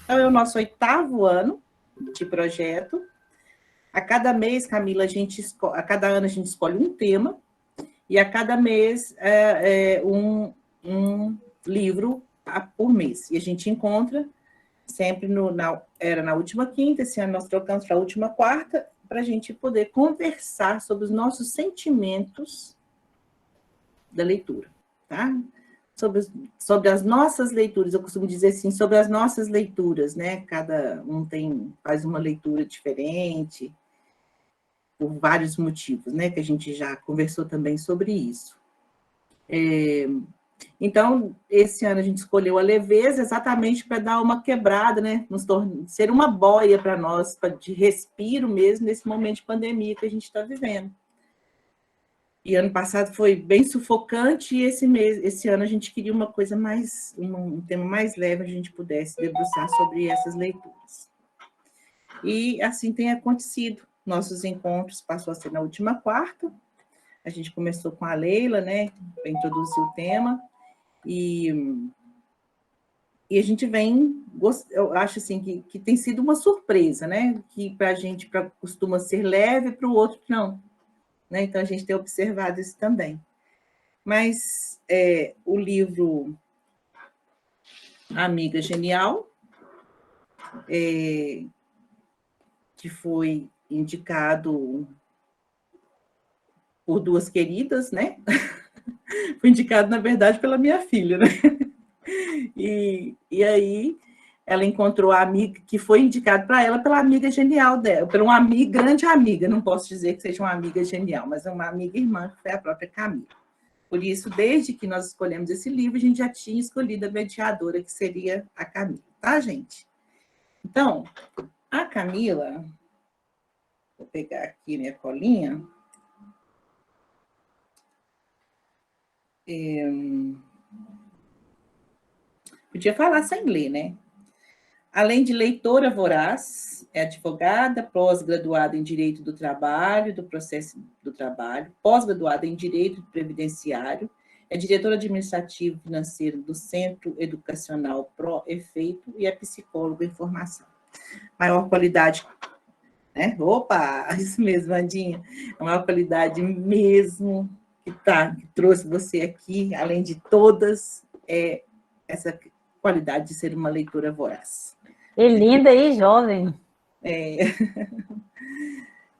Então, é o nosso 8º ano de projeto. A cada mês, Camila, a cada ano a gente escolhe um tema, e a cada mês um livro por mês. E a gente encontra sempre era na última quinta, esse ano nós trocamos para a última quarta, para a gente poder conversar sobre os nossos sentimentos da leitura, tá? Sobre as nossas leituras, eu costumo dizer assim, sobre as nossas leituras, né? Cada um faz uma leitura diferente, por vários motivos, né? Que a gente já conversou também sobre isso. Então, esse ano a gente escolheu a leveza exatamente para dar uma quebrada, né? Ser uma boia para nós, de respiro mesmo, nesse momento de pandemia que a gente está vivendo. E ano passado foi bem sufocante, e esse ano a gente queria uma coisa mais, um tema mais leve, a gente pudesse debruçar sobre essas leituras. E assim tem acontecido. Nossos encontros passou a ser na última quarta. A gente começou com a Leila, né, para introduzir o tema, e a gente eu acho assim que tem sido uma surpresa, né, que para a gente costuma ser leve, para o outro não, né, então a gente tem observado isso também. Mas o livro Amiga Genial, que foi indicado por duas queridas, né, foi indicado, na verdade, pela minha filha, né, e aí ela encontrou a amiga, que foi indicado para ela pela amiga genial dela, por uma amiga, grande amiga, não posso dizer que seja uma amiga genial, mas é uma amiga irmã, que foi a própria Camila. Por isso, desde que nós escolhemos esse livro, a gente já tinha escolhido a mediadora, que seria a Camila, tá, gente? Então, a Camila, vou pegar aqui minha colinha, podia falar sem ler, né? Além de leitora voraz, é advogada, pós-graduada em Direito do Trabalho, do Processo do Trabalho, pós-graduada em Direito Previdenciário, é diretora administrativo financeiro do Centro Educacional Pro Efeito e é psicóloga em formação. Maior qualidade, né? Opa, isso mesmo, Andinha. A maior qualidade mesmo que trouxe você aqui, além de todas, é essa qualidade de ser uma leitora voraz. Que linda e jovem.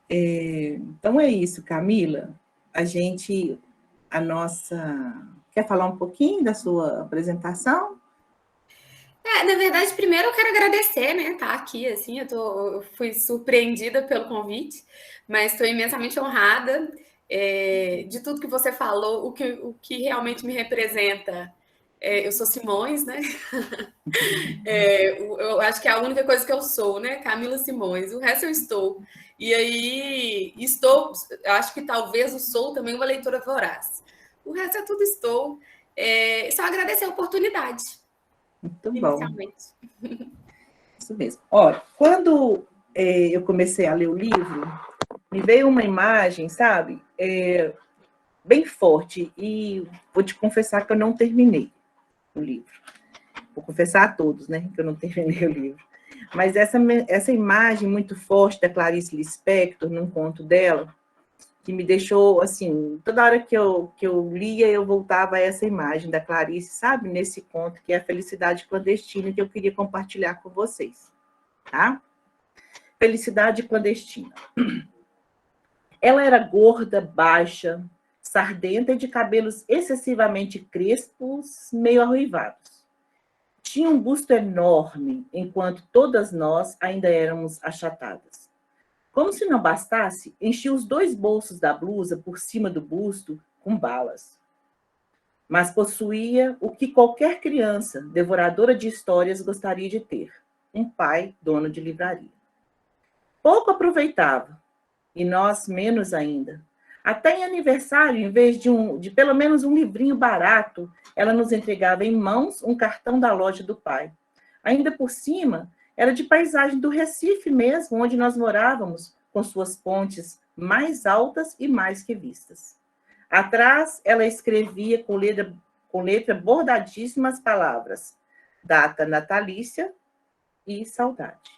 Então é isso, Camila. Quer falar um pouquinho da sua apresentação? Na verdade, primeiro eu quero agradecer, né, tá aqui, assim, eu fui surpreendida pelo convite, mas estou imensamente honrada de tudo que você falou, o que realmente me representa. Eu sou Simões, né? Eu acho que é a única coisa que eu sou, né? Camila Simões. O resto eu estou. E aí, acho que talvez o sou também uma leitora voraz. O resto é tudo estou. Só agradecer a oportunidade. Muito inicialmente. Bom. Isso mesmo. Olha, quando eu comecei a ler o livro, me veio uma imagem, sabe? Bem forte. E vou te confessar que eu não terminei o livro. Vou confessar a todos, né, que eu não terminei o livro. Mas essa imagem muito forte da Clarice Lispector, num conto dela, que me deixou, assim, toda hora que eu lia, eu voltava a essa imagem da Clarice, sabe? Nesse conto, que é a Felicidade Clandestina, que eu queria compartilhar com vocês, tá? Felicidade Clandestina. Ela era gorda, baixa, sardenta e de cabelos excessivamente crespos, meio arruivados. Tinha um busto enorme, enquanto todas nós ainda éramos achatadas. Como se não bastasse, enchia os 2 bolsos da blusa por cima do busto com balas. Mas possuía o que qualquer criança, devoradora de histórias, gostaria de ter: um pai dono de livraria. Pouco aproveitava, e nós menos ainda. Até em aniversário, em vez de pelo menos um livrinho barato, ela nos entregava em mãos um cartão da loja do pai. Ainda por cima, era de paisagem do Recife mesmo, onde nós morávamos, com suas pontes mais altas e mais que vistas. Atrás, ela escrevia com letra bordadíssima as palavras: data natalícia e saudade.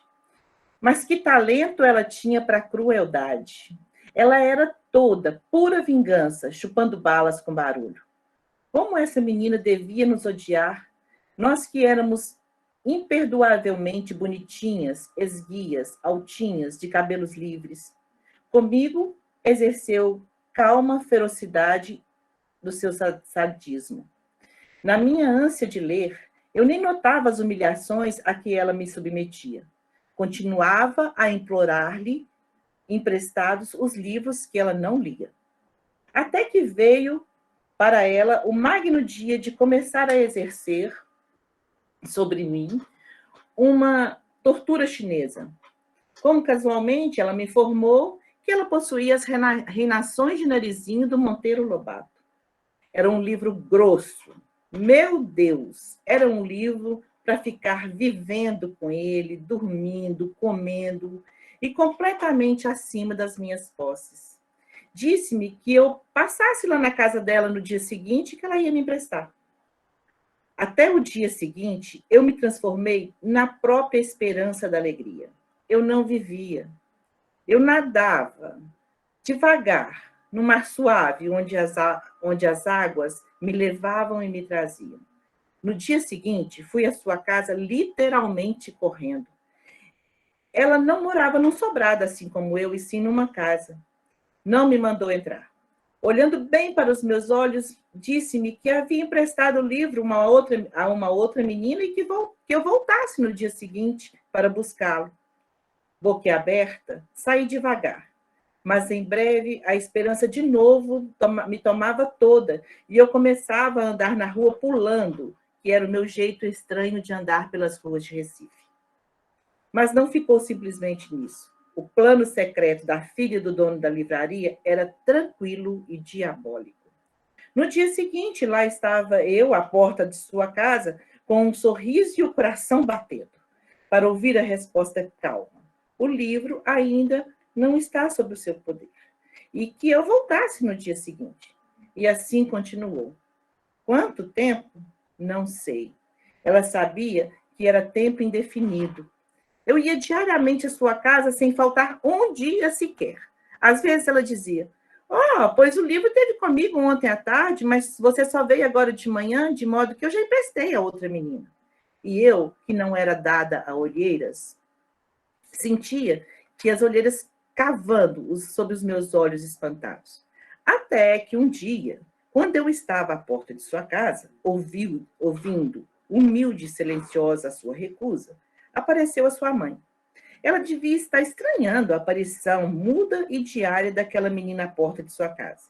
Mas que talento ela tinha para a crueldade. Ela era toda pura vingança, chupando balas com barulho. Como essa menina devia nos odiar, nós que éramos imperdoavelmente bonitinhas, esguias, altinhas, de cabelos livres. Comigo, exerceu calma ferocidade do seu sadismo. Na minha ânsia de ler, eu nem notava as humilhações a que ela me submetia. Continuava a implorar-lhe emprestados os livros que ela não lia. Até que veio para ela o magno dia de começar a exercer sobre mim uma tortura chinesa. Como casualmente ela me informou que ela possuía as reinações de narizinho do Monteiro Lobato. Era um livro grosso. Meu Deus, era um livro para ficar vivendo com ele, dormindo, comendo e completamente acima das minhas posses. Disse-me que eu passasse lá na casa dela no dia seguinte que ela ia me emprestar. Até o dia seguinte, eu me transformei na própria esperança da alegria. Eu não vivia. Eu nadava devagar, no mar suave, onde as águas me levavam e me traziam. No dia seguinte, fui à sua casa literalmente correndo. Ela não morava num sobrado, assim como eu, e sim numa casa. Não me mandou entrar. Olhando bem para os meus olhos, disse-me que havia emprestado o livro a uma outra menina e que eu voltasse no dia seguinte para buscá-lo. Boquiaberta, saí devagar. Mas em breve a esperança de novo me tomava toda e eu começava a andar na rua pulando, que era o meu jeito estranho de andar pelas ruas de Recife. Mas não ficou simplesmente nisso. O plano secreto da filha do dono da livraria era tranquilo e diabólico. No dia seguinte, lá estava eu, à porta de sua casa, com um sorriso e o coração batendo, para ouvir a resposta calma. O livro ainda não está sob o seu poder. E que eu voltasse no dia seguinte. E assim continuou. Quanto tempo? Não sei. Ela sabia que era tempo indefinido. Eu ia diariamente à sua casa sem faltar um dia sequer. Às vezes ela dizia, pois o livro esteve comigo ontem à tarde, mas você só veio agora de manhã, de modo que eu já emprestei a outra menina. E eu, que não era dada a olheiras, sentia que as olheiras cavando sob os meus olhos espantados. Até que um dia, quando eu estava à porta de sua casa, ouvindo, humilde e silenciosa a sua recusa, apareceu a sua mãe. Ela devia estar estranhando a aparição muda e diária daquela menina à porta de sua casa.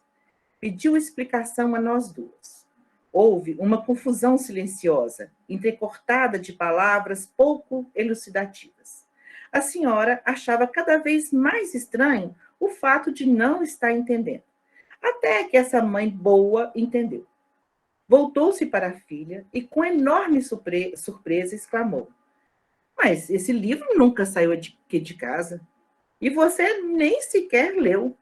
Pediu explicação a nós duas. Houve uma confusão silenciosa, entrecortada de palavras pouco elucidativas. A senhora achava cada vez mais estranho o fato de não estar entendendo. Até que essa mãe boa entendeu. Voltou-se para a filha e, com enorme surpresa, exclamou: mas esse livro nunca saiu de casa. E você nem sequer leu.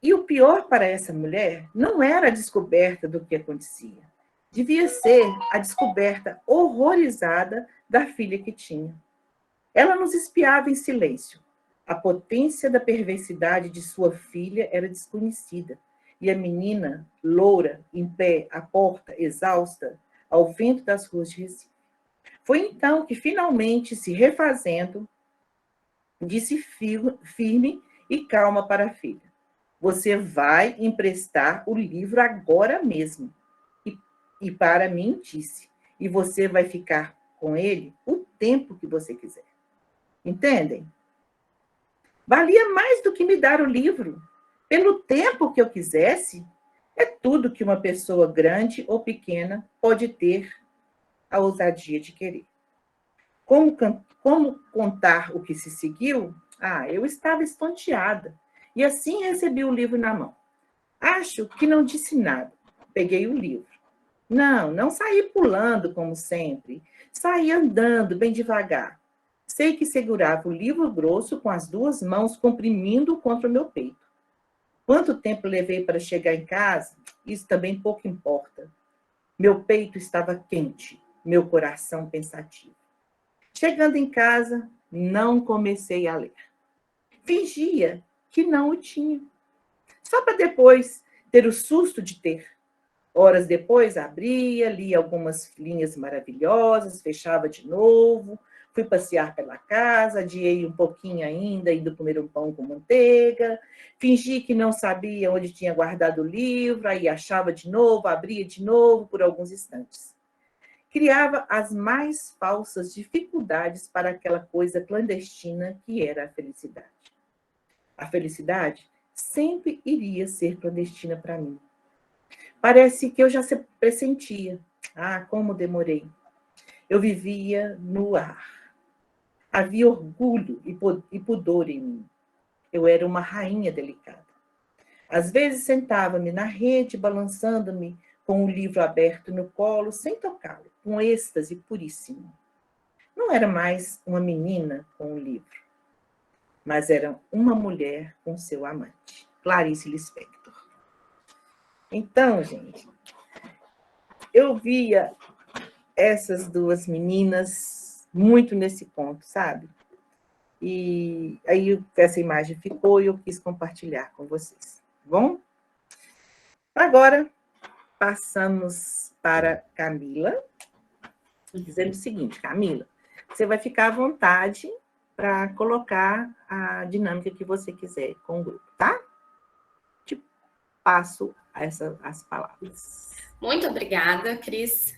E o pior para essa mulher não era a descoberta do que acontecia. Devia ser a descoberta horrorizada da filha que tinha. Ela nos espiava em silêncio. A potência da perversidade de sua filha era desconhecida. E a menina, loura, em pé, à porta, exausta, ao vento das ruas de Recife. Foi então que, finalmente, se refazendo, disse firme e calma para a filha: você vai emprestar o livro agora mesmo. E para mim, disse, e você vai ficar com ele o tempo que você quiser. Entendem? Valia mais do que me dar o livro. Pelo tempo que eu quisesse, é tudo que uma pessoa grande ou pequena pode ter a ousadia de querer. Como contar o que se seguiu? Eu estava estonteada. E assim recebi o livro na mão. Acho que não disse nada. Peguei o livro. Não saí pulando como sempre. Saí andando bem devagar. Sei que segurava o livro grosso com as duas mãos, comprimindo contra o meu peito. Quanto tempo levei para chegar em casa? Isso também pouco importa. Meu peito estava quente, meu coração pensativo. Chegando em casa, não comecei a ler. Fingia que não o tinha, só para depois ter o susto de ter. Horas depois, abria, lia algumas linhas maravilhosas, fechava de novo, fui passear pela casa, adiei um pouquinho ainda, indo comer um pão com manteiga, fingi que não sabia onde tinha guardado o livro, aí achava de novo, abria de novo por alguns instantes. Criava as mais falsas dificuldades para aquela coisa clandestina que era a felicidade. A felicidade sempre iria ser clandestina para mim. Parece que eu já se pressentia. Ah, como demorei. Eu vivia no ar. Havia orgulho e pudor em mim. Eu era uma rainha delicada. Às vezes sentava-me na rede, balançando-me com o livro aberto no colo, sem tocá-lo, com êxtase puríssimo. Não era mais uma menina com um livro, mas era uma mulher com seu amante, Clarice Lispector. Então, gente, eu via essas duas meninas muito nesse ponto, sabe? E aí essa imagem ficou e eu quis compartilhar com vocês, tá bom? Agora, passamos para Camila, dizendo o seguinte: Camila, você vai ficar à vontade para colocar a dinâmica que você quiser com o grupo, tá? Te passo as palavras. Muito obrigada, Cris.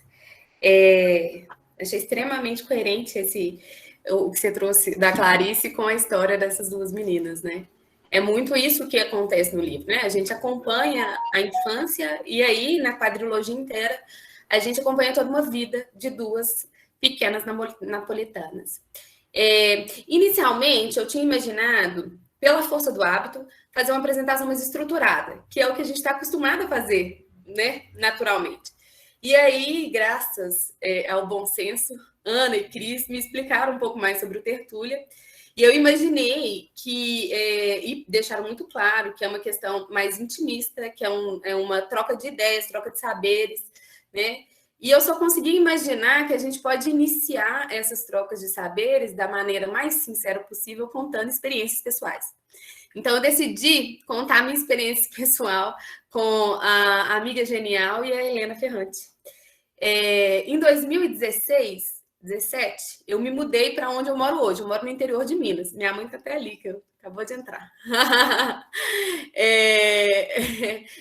Achei extremamente coerente o que você trouxe da Clarice com a história dessas duas meninas, né? É muito isso que acontece no livro, né? A gente acompanha a infância e aí, na quadrilogia inteira, a gente acompanha toda uma vida de duas pequenas napolitanas. Inicialmente, eu tinha imaginado, pela força do hábito, fazer uma apresentação mais estruturada, que é o que a gente está acostumado a fazer, né? Naturalmente. E aí, graças ao bom senso, Ana e Cris me explicaram um pouco mais sobre o Tertúlia. E eu imaginei e deixaram muito claro que é uma questão mais intimista, que é uma troca de ideias, troca de saberes, né? E eu só consegui imaginar que a gente pode iniciar essas trocas de saberes da maneira mais sincera possível, contando experiências pessoais. Então, eu decidi contar a minha experiência pessoal com a Amiga Genial e a Helena Ferrante. Em 2016, 17, eu me mudei para onde eu moro hoje. Eu moro no interior de Minas. Minha mãe está até ali, que acabou de entrar.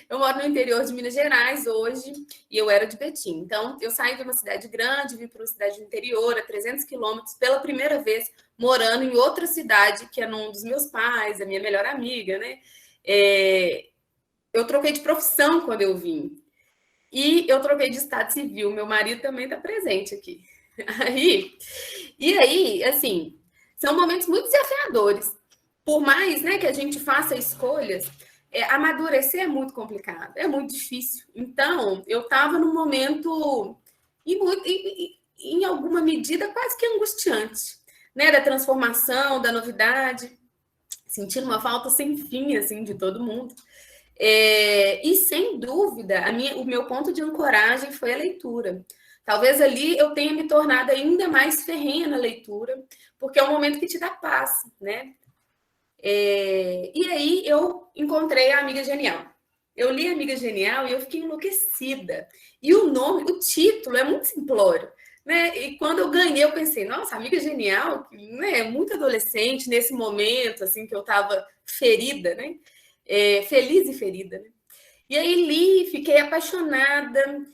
Eu moro no interior de Minas Gerais hoje e eu era de Betim. Então, eu saí de uma cidade grande, vim para uma cidade do interior, a 300 quilômetros, pela primeira vez, morando em outra cidade, que é um dos meus pais, a minha melhor amiga, né? Eu troquei de profissão quando eu vim. E eu troquei de estado civil. Meu marido também está presente aqui. E aí, assim, são momentos muito desafiadores. Por mais, né, que a gente faça escolhas, amadurecer é muito complicado, é muito difícil. Então, eu estava num momento, em alguma medida, quase que angustiante, né, da transformação, da novidade, sentindo uma falta sem fim, assim, de todo mundo. E, sem dúvida, o meu ponto de ancoragem foi a leitura. Talvez ali eu tenha me tornado ainda mais ferrenha na leitura, porque é um momento que te dá paz, né? E aí eu encontrei a Amiga Genial. Eu li a Amiga Genial e eu fiquei enlouquecida. E o título é muito simplório, né? E quando eu ganhei, eu pensei, nossa, Amiga Genial, né? Muito adolescente, nesse momento, assim, que eu estava ferida, né? Feliz e ferida, né? E aí li, fiquei apaixonada,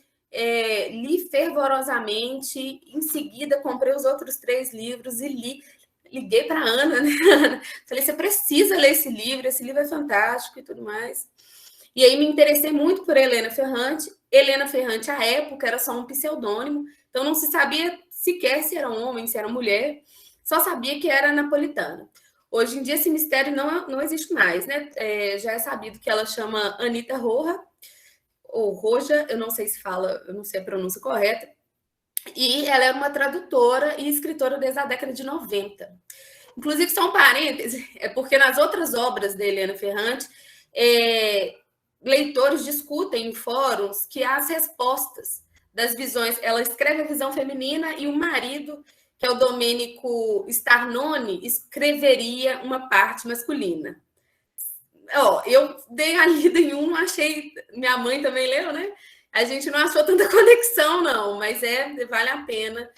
li fervorosamente, em seguida comprei os outros 3 livros e liguei para a Ana, né? Falei, você precisa ler esse livro é fantástico e tudo mais. E aí me interessei muito por Helena Ferrante. Helena Ferrante, à época, era só um pseudônimo, então não se sabia sequer se era homem, se era mulher, só sabia que era napolitana. Hoje em dia, esse mistério não existe mais, né? Já é sabido que ela chama Anita Roja, ou Roja, eu não sei se fala, eu não sei a pronúncia correta, e ela era uma tradutora e escritora desde a década de 90. Inclusive, só um parêntese, porque nas outras obras de Helena Ferrante, leitores discutem em fóruns que há as respostas das visões. Ela escreve a visão feminina e o marido que é o Domênico Starnone, escreveria uma parte masculina. Eu dei a lida em um, não achei... Minha mãe também leu, né? A gente não achou tanta conexão, não, mas vale a pena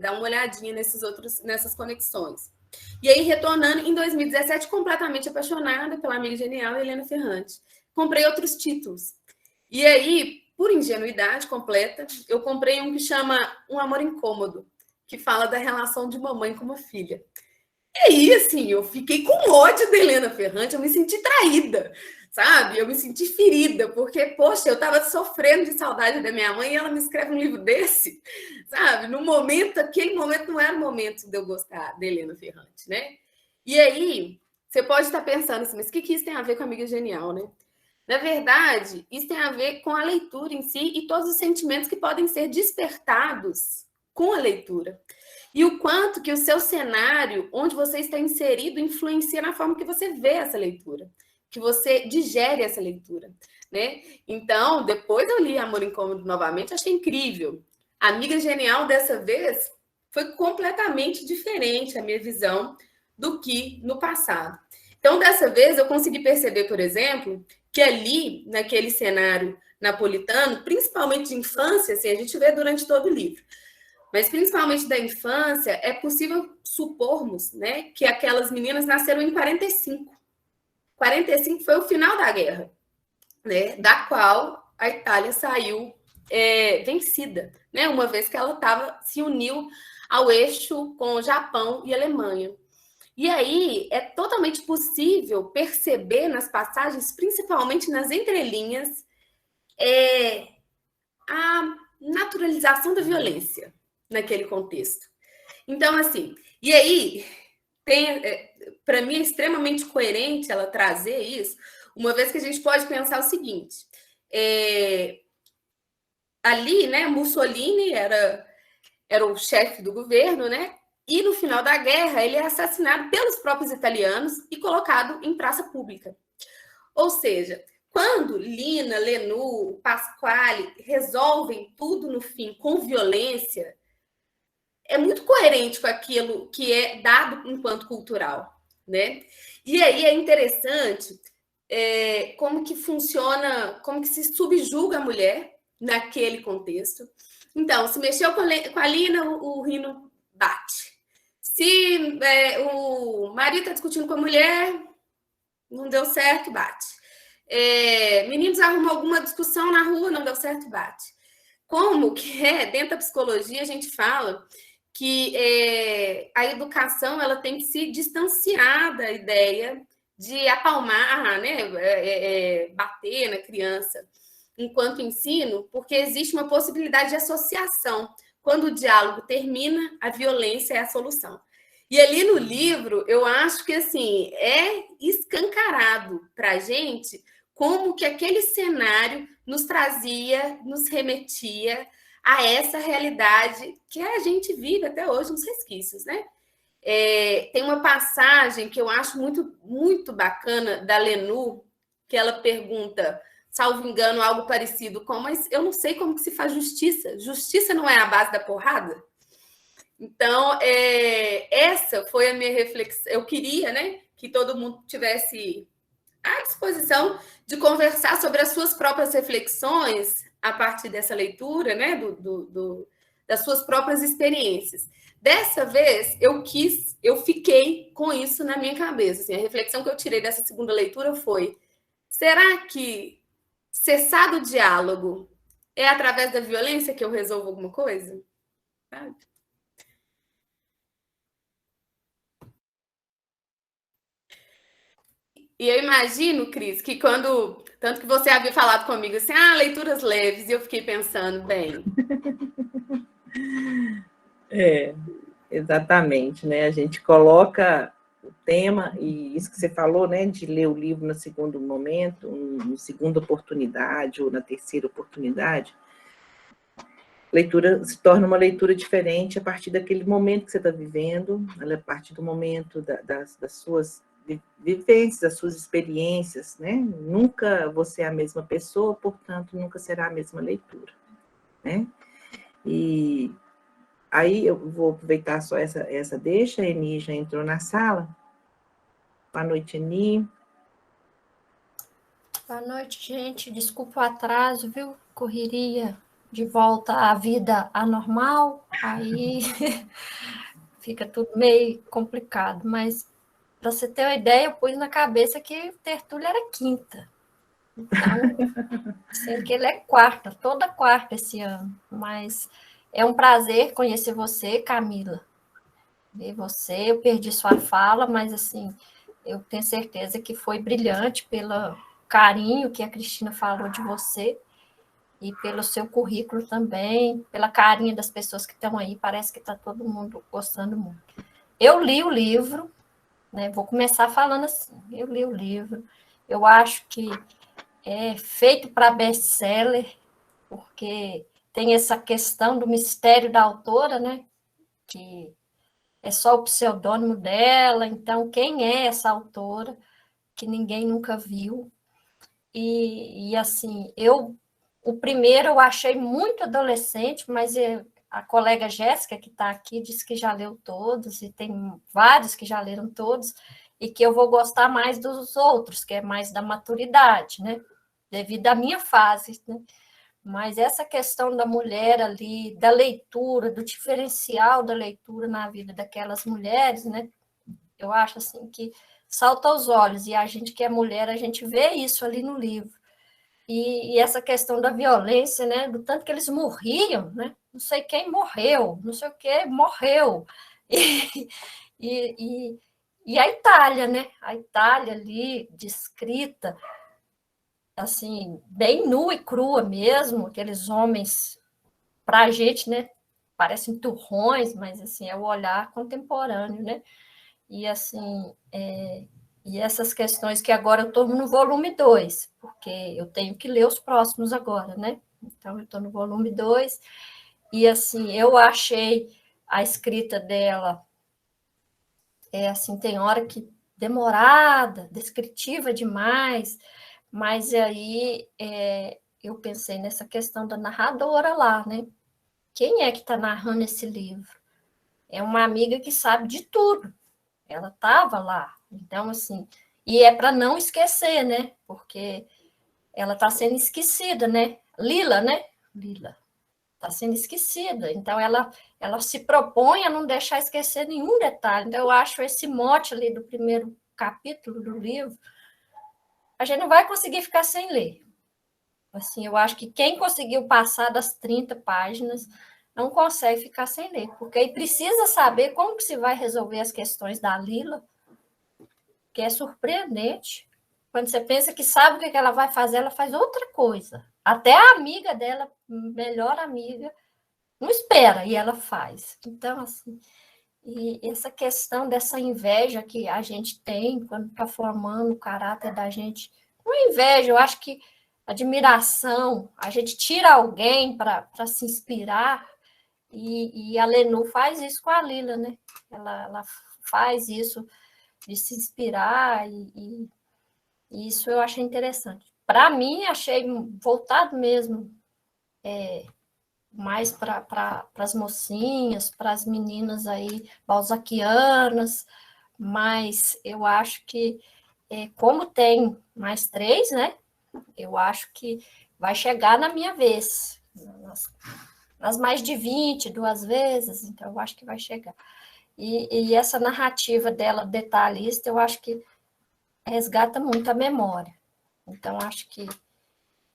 dar uma olhadinha nessas conexões. E aí, retornando, em 2017, completamente apaixonada pela amiga genial Helena Ferrante. Comprei outros títulos. E aí, por ingenuidade completa, eu comprei um que chama Um Amor Incômodo, que fala da relação de uma mãe com uma filha. E aí, assim, eu fiquei com ódio da Helena Ferrante, eu me senti traída, sabe? Eu me senti ferida, porque, poxa, eu estava sofrendo de saudade da minha mãe e ela me escreve um livro desse, sabe? No momento, aquele momento não era o momento de eu gostar da Helena Ferrante, né? E aí, você pode estar pensando assim, mas o que isso tem a ver com a Amiga Genial, né? Na verdade, isso tem a ver com a leitura em si e todos os sentimentos que podem ser despertados com a leitura. E o quanto que o seu cenário, onde você está inserido, influencia na forma que você vê essa leitura, que você digere essa leitura, né? Então, depois eu li Amor Incômodo novamente, achei incrível. A Amiga Genial, dessa vez, foi completamente diferente a minha visão do que no passado. Então, dessa vez, eu consegui perceber, por exemplo, que ali, naquele cenário napolitano, principalmente de infância, assim, a gente vê durante todo o livro, mas principalmente da infância, é possível supormos, né, que aquelas meninas nasceram em 45. 45 foi o final da guerra, né, da qual a Itália saiu vencida, né, uma vez que ela se uniu ao eixo com o Japão e a Alemanha. E aí é totalmente possível perceber nas passagens, principalmente nas entrelinhas, a naturalização da violência naquele contexto. Então, assim, e aí, para mim é extremamente coerente ela trazer isso, uma vez que a gente pode pensar o seguinte, ali, né, Mussolini era o chefe do governo, né, e no final da guerra ele é assassinado pelos próprios italianos e colocado em praça pública. Ou seja, quando Lina, Lenu, Pasquale resolvem tudo no fim com violência, é muito coerente com aquilo que é dado enquanto cultural, né? E aí é interessante como que funciona, como que se subjuga a mulher naquele contexto. Então, se mexeu com a Lina, o Rino bate. Se o marido está discutindo com a mulher, não deu certo, bate. Meninos arrumam alguma discussão na rua, não deu certo, bate. Como que dentro da psicologia a gente fala que a educação ela tem que se distanciar da ideia de apalmar, né, bater na criança enquanto ensino, porque existe uma possibilidade de associação. Quando o diálogo termina, a violência é a solução. E ali no livro, eu acho que assim é escancarado para a gente como que aquele cenário nos trazia, nos remetia a essa realidade que a gente vive até hoje nos resquícios, né? Tem uma passagem que eu acho muito, muito bacana da Lenu, que ela pergunta, salvo engano, algo parecido com, mas eu não sei como que se faz justiça. Justiça não é a base da porrada? Então, essa foi a minha reflexão. Eu queria, né, que todo mundo tivesse à disposição de conversar sobre as suas próprias reflexões a partir dessa leitura, né, das suas próprias experiências. Dessa vez, eu fiquei com isso na minha cabeça. Assim, a reflexão que eu tirei dessa segunda leitura foi: será que cessar o diálogo é através da violência que eu resolvo alguma coisa? Sabe? E eu imagino, Cris, que tanto que você havia falado comigo assim, leituras leves, e eu fiquei pensando, bem... Exatamente, né? A gente coloca o tema, e isso que você falou, né, de ler o livro no segundo momento, na segunda oportunidade, ou na terceira oportunidade, leitura se torna uma leitura diferente a partir daquele momento que você está vivendo, a partir do momento das suas vivências, das suas experiências, né? Nunca você é a mesma pessoa, portanto, nunca será a mesma leitura, né? E Aí eu vou aproveitar só essa deixa, a Eni já entrou na sala. Boa noite, Eni. Boa noite, gente. Desculpa o atraso, viu? Correria de volta à vida anormal, aí fica tudo meio complicado. Mas, para você ter uma ideia, eu pus na cabeça que o Tertúlio era quinta. Então, sendo que ele é quarta, toda quarta esse ano. Mas é um prazer conhecer você, Camila. Ver você, eu perdi sua fala, mas assim, eu tenho certeza que foi brilhante pelo carinho que a Cristina falou de você e pelo seu currículo também, pela carinha das pessoas que estão aí, parece que está todo mundo gostando muito. Eu li o livro, né? Vou começar falando assim, eu li o livro, eu acho que é feito para best-seller, porque tem essa questão do mistério da autora, né? Que é só o pseudônimo dela, então quem é essa autora que ninguém nunca viu? E assim, o primeiro eu achei muito adolescente, mas a colega Jéssica, que está aqui, disse que já leu todos, e tem vários que já leram todos, e que eu vou gostar mais dos outros, que é mais da maturidade, né? Devido à minha fase, né? Mas essa questão da mulher ali, da leitura, do diferencial da leitura na vida daquelas mulheres, né? Eu acho assim que salta aos olhos, e a gente que é mulher, a gente vê isso ali no livro. E essa questão da violência, né? Do tanto que eles morriam, né? Não sei quem morreu, não sei o que morreu. E a Itália, né? A Itália ali, descrita, assim, bem nua e crua mesmo, aqueles homens, para a gente, né? Parecem turrões, mas assim, é o olhar contemporâneo, né? E assim, e essas questões que agora eu estou no volume 2, porque eu tenho que ler os próximos agora, né? Então, eu estou no volume 2, e assim, eu achei a escrita dela, assim, tem hora que demorada, descritiva demais, mas aí eu pensei nessa questão da narradora lá, né? Quem é que está narrando esse livro? É uma amiga que sabe de tudo. Ela estava lá. Então, assim, e é para não esquecer, né? Porque ela está sendo esquecida, né? Lila, né? Lila está sendo esquecida. Então, ela se propõe a não deixar esquecer nenhum detalhe. Então, eu acho esse mote ali do primeiro capítulo do livro, a gente não vai conseguir ficar sem ler. Assim, eu acho que quem conseguiu passar das 30 páginas não consegue ficar sem ler, porque aí precisa saber como que se vai resolver as questões da Lila, que é surpreendente. Quando você pensa que sabe o que ela vai fazer, ela faz outra coisa. Até a amiga dela, melhor amiga, não espera e ela faz. Então, assim, e essa questão dessa inveja que a gente tem quando está formando o caráter da gente, não é inveja, eu acho que admiração, a gente tira alguém para se inspirar, e a Lenu faz isso com a Lila, né? Ela faz isso de se inspirar, e isso eu achei interessante. Para mim, achei voltado mesmo mais para as mocinhas, para as meninas aí balzaquianas, mas eu acho que, como tem mais 3, né? Eu acho que vai chegar na minha vez, nas mais de 20, 2 vezes, então eu acho que vai chegar. E essa narrativa dela, detalhista, eu acho que resgata muito a memória. Então, acho que...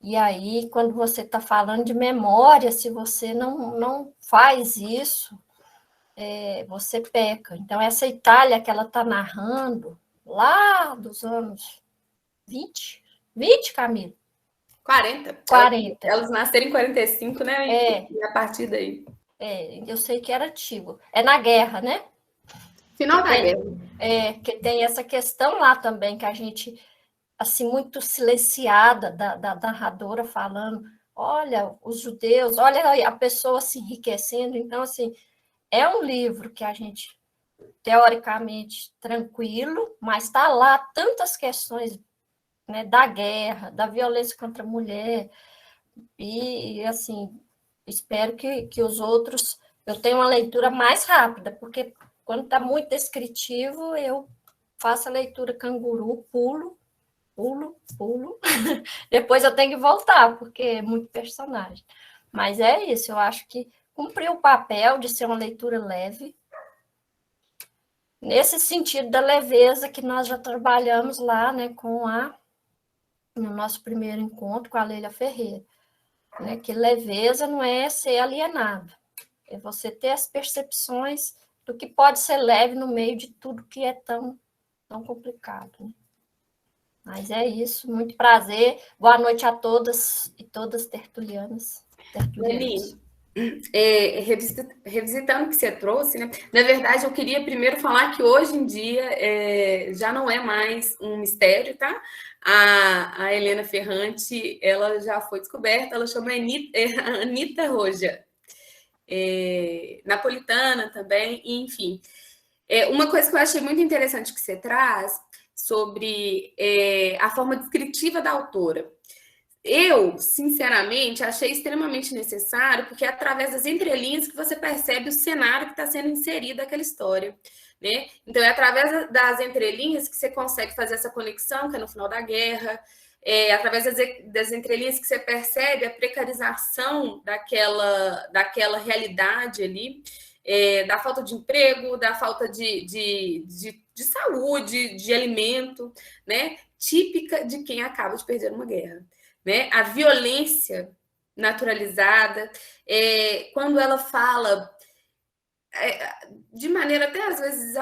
E aí, quando você está falando de memória, se você não faz isso, você peca. Então, essa Itália que ela está narrando, lá dos anos 20, Camila? 40. 40. Elas nasceram em 45, né? E a partir daí. Eu sei que era antigo. É na guerra, né? Final da guerra. Que tem essa questão lá também, que a gente, assim, muito silenciada, da narradora falando, olha, os judeus, olha a pessoa se enriquecendo. Então, assim, é um livro que a gente, teoricamente, tranquilo, mas está lá tantas questões, né, da guerra, da violência contra a mulher, e assim, espero que os outros... eu tenho uma leitura mais rápida, porque quando está muito descritivo, eu faço a leitura canguru, pulo, depois eu tenho que voltar, porque é muito personagem. Mas é isso, eu acho que cumpriu o papel de ser uma leitura leve, nesse sentido da leveza que nós já trabalhamos lá, né, no nosso primeiro encontro com a Leila Ferreira, né, que leveza não é ser alienado, é você ter as percepções do que pode ser leve no meio de tudo que é tão complicado, né? Mas é isso, muito prazer. Boa noite a todas e todas tertulianas. Leli, revisitando o que você trouxe, né? Na verdade, eu queria primeiro falar que hoje em dia já não é mais um mistério, tá? A Helena Ferrante, ela já foi descoberta, ela chama Anita Roja. Napolitana também, enfim. Uma coisa que eu achei muito interessante que você traz sobre a forma descritiva da autora. Eu, sinceramente, achei extremamente necessário, porque é através das entrelinhas que você percebe o cenário que está sendo inserido naquela história, né? Então, é através das entrelinhas que você consegue fazer essa conexão, que é no final da guerra, através das entrelinhas que você percebe a precarização daquela realidade ali, da falta de emprego, da falta de saúde, de alimento, né? Típica de quem acaba de perder uma guerra. Né? A violência naturalizada, quando ela fala de maneira até às vezes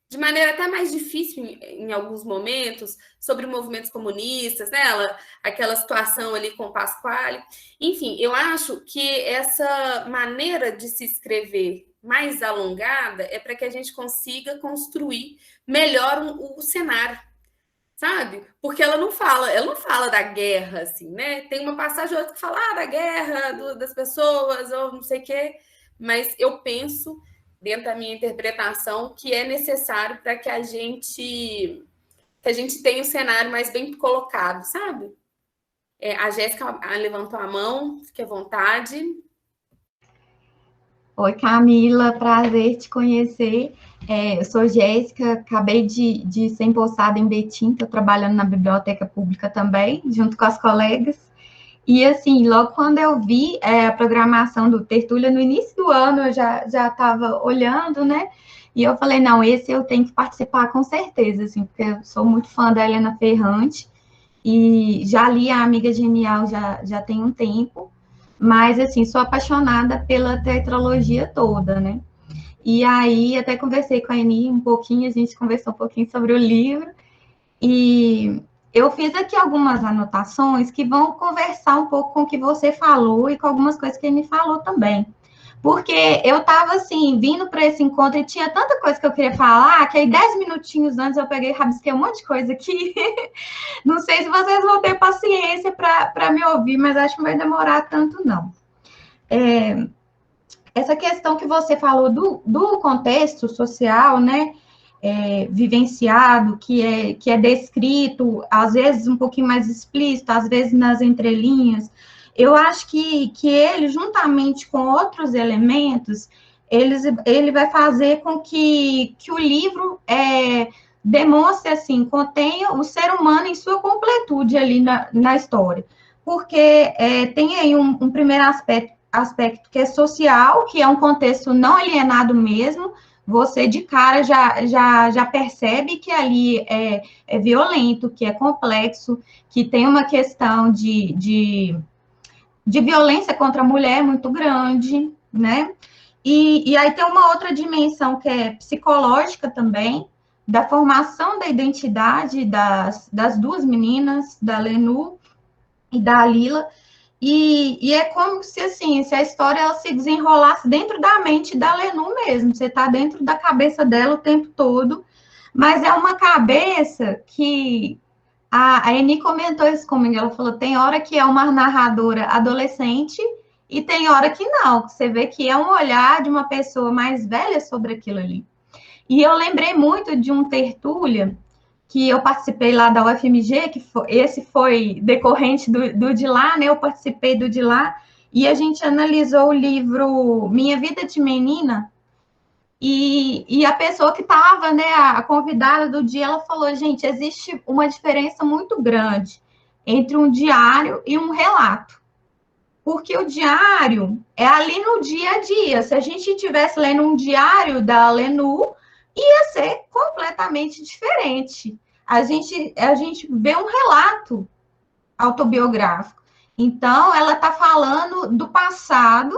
de maneira até mais difícil em alguns momentos, sobre movimentos comunistas, né? Aquela situação ali com o Pasquale. Enfim, eu acho que essa maneira de se escrever mais alongada é para que a gente consiga construir melhor o cenário, sabe? Porque ela não fala da guerra, assim, né? Tem uma passagem ou outra que fala da guerra, das pessoas, ou não sei o quê, mas eu penso, dentro da minha interpretação, que é necessário para que a gente tenha um cenário mais bem colocado, sabe? A Jéssica levantou a mão, fique à vontade. Oi, Camila, prazer te conhecer. Eu sou Jéssica, acabei de ser empossada em Betim, estou trabalhando na biblioteca pública também, junto com as colegas. E, assim, logo quando eu vi a programação do Tertúlia, no início do ano, eu já estava olhando, né? E eu falei, não, esse eu tenho que participar com certeza, assim, porque eu sou muito fã da Helena Ferrante, e já li A Amiga Genial já tem um tempo, mas, assim, sou apaixonada pela tetralogia toda, né? E aí, até conversei com a Eni um pouquinho, a gente conversou um pouquinho sobre o livro, e eu fiz aqui algumas anotações que vão conversar um pouco com o que você falou e com algumas coisas que a Eni falou também. Porque eu estava, assim, vindo para esse encontro e tinha tanta coisa que eu queria falar, que aí 10 minutinhos antes eu peguei e rabisquei um monte de coisa aqui. Não sei se vocês vão ter paciência para me ouvir, mas acho que não vai demorar tanto, não. Essa questão que você falou do contexto social, né, vivenciado, que é descrito, às vezes um pouquinho mais explícito, às vezes nas entrelinhas, eu acho que ele, juntamente com outros elementos, ele vai fazer com que o livro demonstre, assim, contenha o ser humano em sua completude ali na história. Porque tem aí um primeiro aspecto que é social, que é um contexto não alienado mesmo, você de cara já percebe que ali é violento, que é complexo, que tem uma questão de violência contra a mulher muito grande, né? E aí tem uma outra dimensão que é psicológica também, da formação da identidade das duas meninas, da Lenu e da Lila, e é como se, assim, se a história ela se desenrolasse dentro da mente da Lenu mesmo, você está dentro da cabeça dela o tempo todo, mas é uma cabeça que... A Eni comentou isso comigo, ela falou, tem hora que é uma narradora adolescente e tem hora que não, que você vê que é um olhar de uma pessoa mais velha sobre aquilo ali. E eu lembrei muito de um tertúlia que eu participei lá da UFMG, esse foi decorrente do de lá, né? Eu participei do de lá, e a gente analisou o livro Minha Vida de Menina, e a pessoa que estava, né, a convidada do dia, ela falou, gente, existe uma diferença muito grande entre um diário e um relato. Porque o diário é ali no dia a dia. Se a gente estivesse lendo um diário da Lenu, ia ser completamente diferente. A gente vê um relato autobiográfico. Então, ela está falando do passado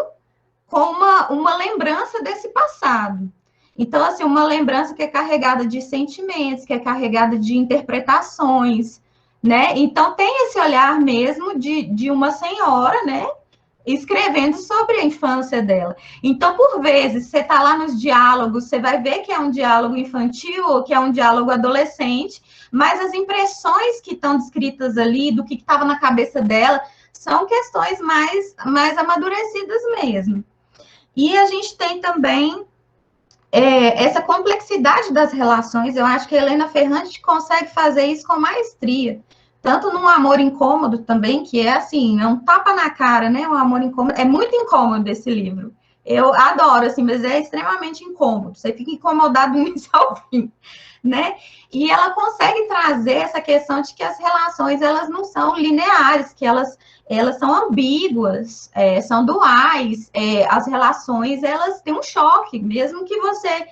com uma lembrança desse passado. Então, assim, uma lembrança que é carregada de sentimentos, que é carregada de interpretações, né? Então, tem esse olhar mesmo de uma senhora, né? Escrevendo sobre a infância dela. Então, por vezes, você está lá nos diálogos, você vai ver que é um diálogo infantil ou que é um diálogo adolescente, mas as impressões que estão descritas ali, do que estava na cabeça dela, são questões mais amadurecidas mesmo. E a gente tem também essa complexidade das relações. Eu acho que a Helena Ferrante consegue fazer isso com maestria. Tanto num Amor Incômodo também, que é assim, é um tapa na cara, né? Um Amor Incômodo. É muito incômodo esse livro. Eu adoro, assim, mas é extremamente incômodo. Você fica incomodado do início ao fim, né? E ela consegue trazer essa questão de que as relações, elas não são lineares, que elas são ambíguas, são duais. As relações, elas têm um choque. Mesmo que você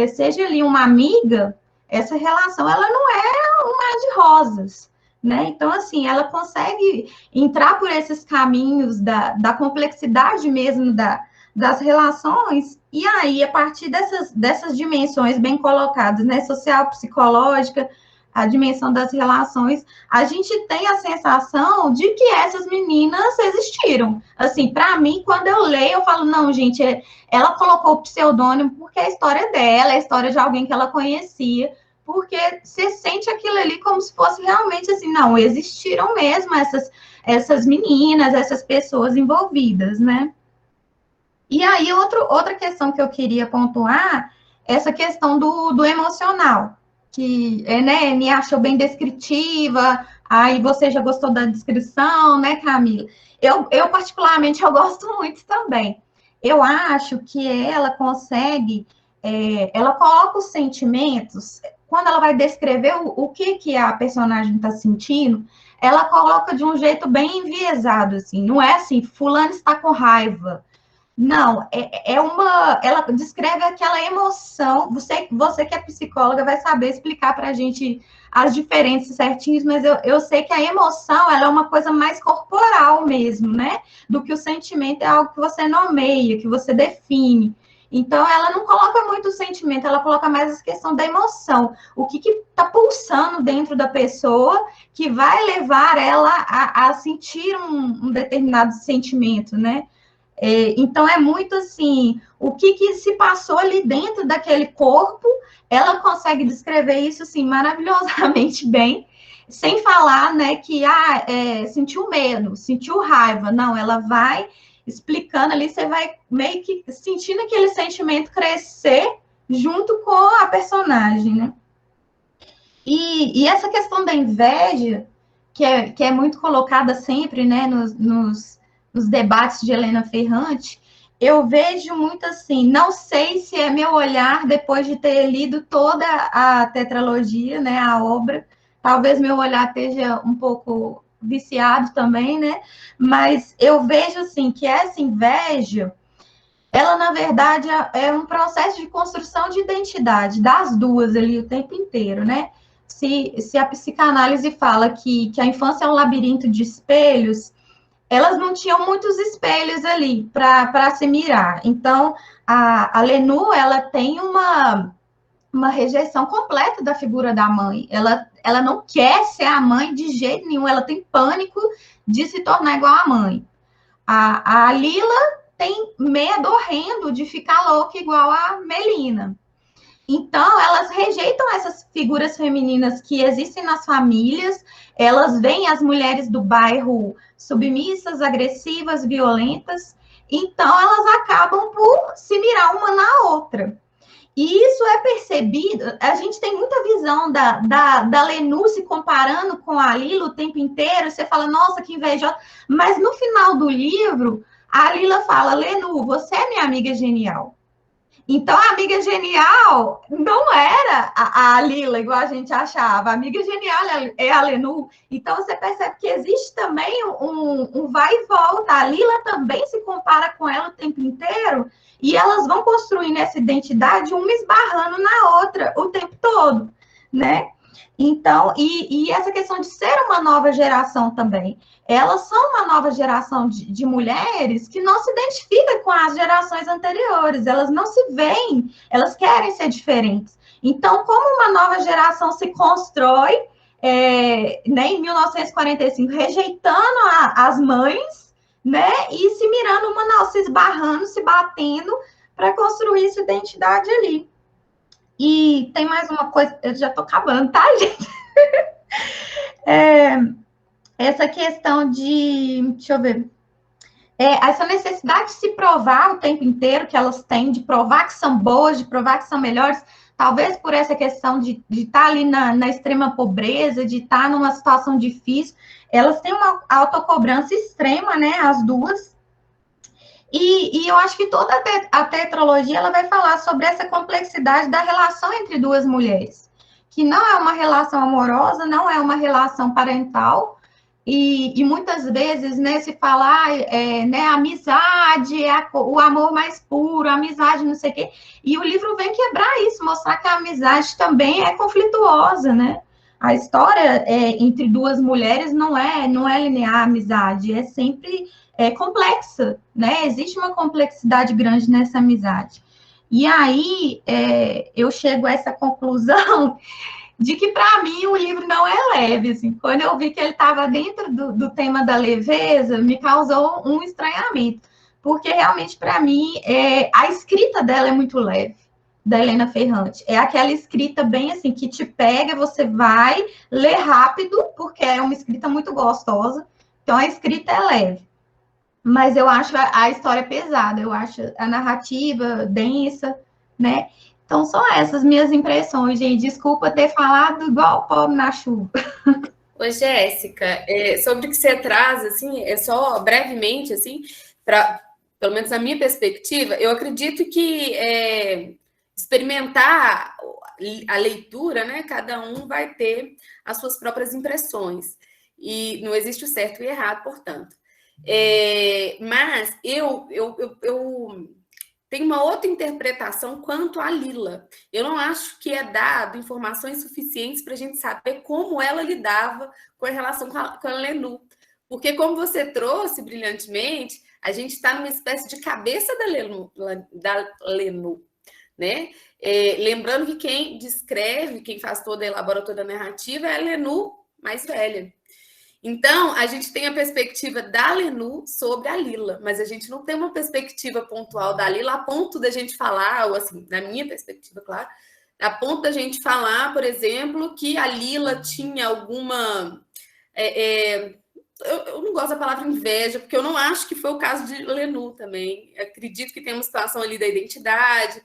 seja ali uma amiga, essa relação, ela não é um mar de rosas. Né? Então, assim, ela consegue entrar por esses caminhos da complexidade mesmo das relações, e aí, a partir dessas dimensões bem colocadas, né, social, psicológica, a dimensão das relações, a gente tem a sensação de que essas meninas existiram. Assim, para mim, quando eu leio, eu falo, não, gente, ela colocou o pseudônimo porque é a história dela, é a história de alguém que ela conhecia, porque você sente aquilo ali como se fosse realmente assim, não, existiram mesmo essas meninas, essas pessoas envolvidas, né? E aí, outra questão que eu queria pontuar, essa questão do emocional, que, né, me achou bem descritiva, aí você já gostou da descrição, né, Camila? Eu particularmente, eu gosto muito também. Eu acho que ela consegue, ela coloca os sentimentos, quando ela vai descrever o que a personagem está sentindo, ela coloca de um jeito bem enviesado, assim, não é assim, fulano está com raiva. Não, ela descreve aquela emoção, você que é psicóloga vai saber explicar para a gente as diferenças certinhas, mas eu sei que a emoção, ela é uma coisa mais corporal mesmo, né, do que o sentimento é algo que você nomeia, que você define. Então, ela não coloca muito o sentimento, ela coloca mais a questão da emoção. O que está pulsando dentro da pessoa que vai levar ela a sentir um determinado sentimento, né? Então, é muito assim, o que se passou ali dentro daquele corpo, ela consegue descrever isso, assim, maravilhosamente bem, sem falar, né, que sentiu medo, sentiu raiva. Não, ela vai explicando ali, você vai meio que sentindo aquele sentimento crescer junto com a personagem, né? E essa questão da inveja, que é muito colocada sempre, né, nos debates de Helena Ferrante, eu vejo muito assim, não sei se é meu olhar depois de ter lido toda a tetralogia, né, a obra, talvez meu olhar esteja um pouco viciado também, né? Mas eu vejo assim que essa inveja, ela na verdade é um processo de construção de identidade das duas ali o tempo inteiro, né? Se a psicanálise fala que a infância é um labirinto de espelhos, elas não tinham muitos espelhos ali para se mirar. Então, a Lenu, ela tem uma rejeição completa da figura da mãe. Ela não quer ser a mãe de jeito nenhum, ela tem pânico de se tornar igual à mãe. A Lila tem medo horrendo de ficar louca igual a Melina. Então, elas rejeitam essas figuras femininas que existem nas famílias, elas veem as mulheres do bairro submissas, agressivas, violentas, então elas acabam por se mirar uma na outra. E isso é percebido, a gente tem muita visão da Lenu se comparando com a Lila o tempo inteiro, você fala, nossa, que invejosa, mas no final do livro, A Lila fala, Lenu, você é minha amiga genial. Então, a amiga genial não era a Lila, igual a gente achava. A amiga genial é a Lenu. Então, você percebe que existe também um vai e volta. A Lila também se compara com ela o tempo inteiro e elas vão construindo essa identidade, uma esbarrando na outra o tempo todo, né? Então, e essa questão de ser uma nova geração também. Elas são uma nova geração de mulheres que não se identificam com as gerações anteriores, elas não se veem, elas querem ser diferentes. Então, como uma nova geração se constrói, né, em 1945, rejeitando as mães, né, e se mirando uma não, se esbarrando, se batendo, para construir essa identidade ali. E tem mais uma coisa, eu já estou acabando, tá, gente? Essa questão de, deixa eu ver, essa necessidade de se provar o tempo inteiro que elas têm, de provar que são boas, de provar que são melhores, talvez por essa questão de estar ali na extrema pobreza, de estar numa situação difícil, elas têm uma autocobrança extrema, né, as duas. E eu acho que toda a tetralogia ela vai falar sobre essa complexidade da relação entre duas mulheres, que não é uma relação amorosa, não é uma relação parental, e muitas vezes, né, se falar, né, amizade é o amor mais puro, amizade não sei o quê, e o livro vem quebrar isso, mostrar que a amizade também é conflituosa, né? A história entre duas mulheres não é linear a amizade, é sempre complexa, né? Existe uma complexidade grande nessa amizade. E aí eu chego a essa conclusão de que, para mim, o livro não é leve. Assim. Quando eu vi que ele estava dentro do tema da leveza, me causou um estranhamento. Porque, realmente, para mim, a escrita dela é muito leve, da Helena Ferrante. É aquela escrita bem assim, que te pega, você vai ler rápido, porque é uma escrita muito gostosa. Então, a escrita é leve. Mas eu acho a história pesada, eu acho a narrativa densa, né? Então, são essas minhas impressões, gente. Desculpa ter falado igual pobre na chuva. Ô, Jéssica, sobre o que você traz, assim, só brevemente, assim, pelo menos na minha perspectiva, eu acredito que experimentar a leitura, né? Cada um vai ter as suas próprias impressões. E não existe o certo e o errado, portanto. Mas eu tenho uma outra interpretação quanto a Lila. Eu não acho que é dado informações suficientes para a gente saber como ela lidava com a relação com a Lenu. Porque, como você trouxe brilhantemente, a gente está numa espécie de cabeça da Lenu, né? Lembrando que quem descreve, quem elabora toda a narrativa é a Lenu mais velha. Então, a gente tem a perspectiva da Lenu sobre a Lila, mas a gente não tem uma perspectiva pontual da Lila a ponto da gente falar, ou assim, na minha perspectiva, claro, a ponto da gente falar, por exemplo, que a Lila tinha alguma... eu não gosto da palavra inveja, porque eu não acho que foi o caso de Lenu também. Eu acredito que tem uma situação ali da identidade.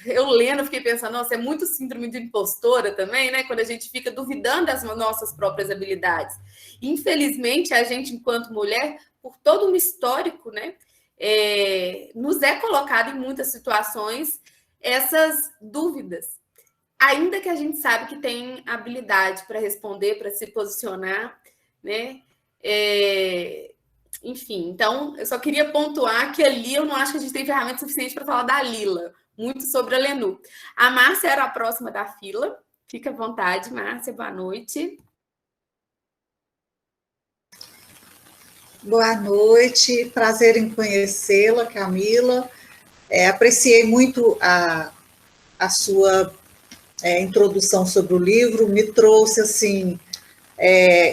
Eu lendo, fiquei pensando, nossa, é muito síndrome de impostora também, né? Quando a gente fica duvidando das nossas próprias habilidades. Infelizmente, a gente, enquanto mulher, por todo um histórico, né? Nos é colocado em muitas situações essas dúvidas. Ainda que a gente sabe que tem habilidade para responder, para se posicionar, né? Enfim, então, eu só queria pontuar que ali eu não acho que a gente tem ferramenta suficiente para falar da Lila, muito sobre a Lenu. A Márcia era a próxima da fila. Fica à vontade, Márcia, boa noite. Boa noite, prazer em conhecê-la, Camila. Apreciei muito a sua introdução sobre o livro, me trouxe, assim,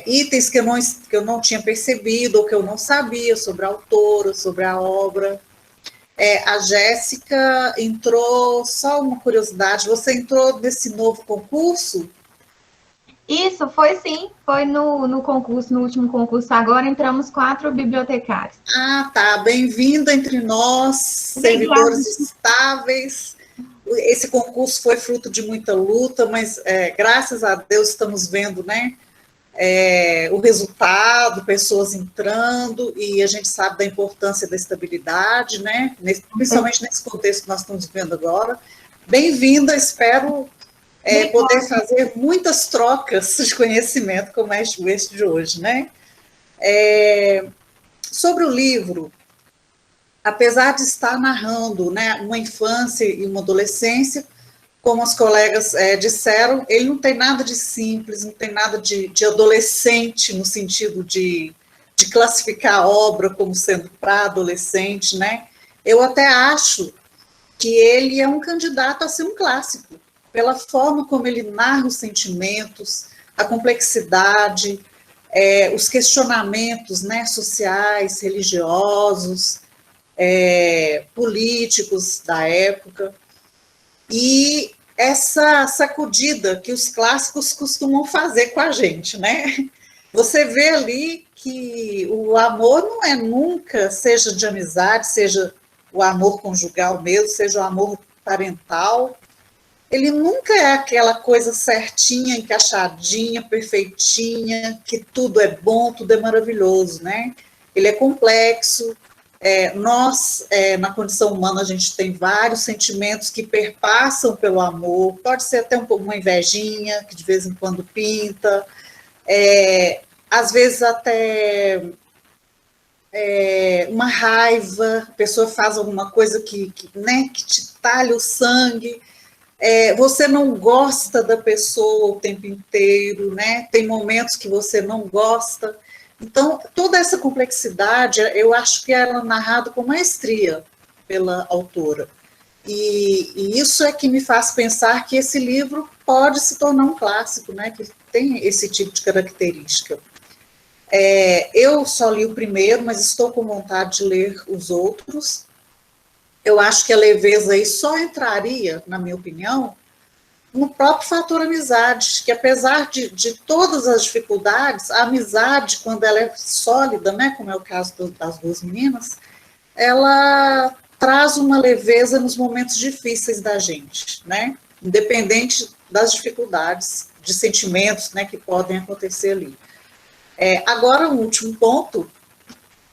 itens que eu não tinha percebido ou que eu não sabia sobre a autora, sobre a obra. A Jéssica entrou, só uma curiosidade, você entrou nesse novo concurso? Isso, foi sim, foi no concurso, no último concurso. Agora entramos 4 bibliotecários. Ah, tá, bem-vinda entre nós, servidores estáveis. Esse concurso foi fruto de muita luta, mas graças a Deus estamos vendo, né, o resultado, pessoas entrando, e a gente sabe da importância da estabilidade, né? Principalmente nesse contexto que nós estamos vivendo agora. Bem-vinda, espero poder fazer muitas trocas de conhecimento, como é este de hoje, né? Sobre o livro, apesar de estar narrando, né, uma infância e uma adolescência, como as colegas disseram, ele não tem nada de simples, não tem nada de adolescente, no sentido de classificar a obra como sendo para adolescente, né? Eu até acho que ele é um candidato a ser um clássico, pela forma como ele narra os sentimentos, a complexidade, os questionamentos, né, sociais, religiosos, políticos da época, e essa sacudida que os clássicos costumam fazer com a gente, né? Você vê ali que o amor não é nunca, seja de amizade, seja o amor conjugal mesmo, seja o amor parental, ele nunca é aquela coisa certinha, encaixadinha, perfeitinha, que tudo é bom, tudo é maravilhoso, né? Ele é complexo. Nós, na condição humana, a gente tem vários sentimentos que perpassam pelo amor, pode ser até um pouco uma invejinha, que de vez em quando pinta, às vezes até uma raiva, a pessoa faz alguma coisa que te talha o sangue, você não gosta da pessoa o tempo inteiro, né? Tem momentos que você não gosta. Então, toda essa complexidade, eu acho que ela é narrada com maestria pela autora. E isso é que me faz pensar que esse livro pode se tornar um clássico, né? Que tem esse tipo de característica. Eu só li o primeiro, mas estou com vontade de ler os outros. Eu acho que a leveza aí só entraria, na minha opinião, no próprio fator amizade, que apesar de todas as dificuldades, a amizade, quando ela é sólida, né, como é o caso das duas meninas, ela traz uma leveza nos momentos difíceis da gente, né, independente das dificuldades, de sentimentos, né, que podem acontecer ali. Agora, um último ponto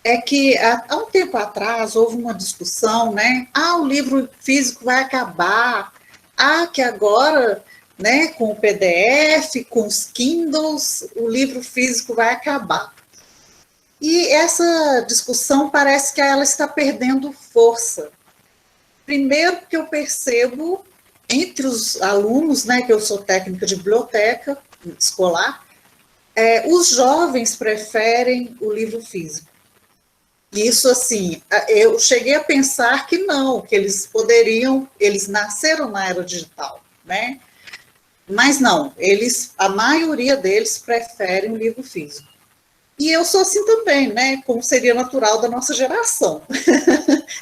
é que, há um tempo atrás, houve uma discussão, né, o livro físico vai acabar, que agora, né, com o PDF, com os Kindles, o livro físico vai acabar. E essa discussão parece que ela está perdendo força. Primeiro porque eu percebo, entre os alunos, né, que eu sou técnica de biblioteca escolar, os jovens preferem o livro físico. Isso, assim, eu cheguei a pensar que não, que eles nasceram na era digital, né? Mas não, a maioria deles preferem o livro físico. E eu sou assim também, né? Como seria natural da nossa geração,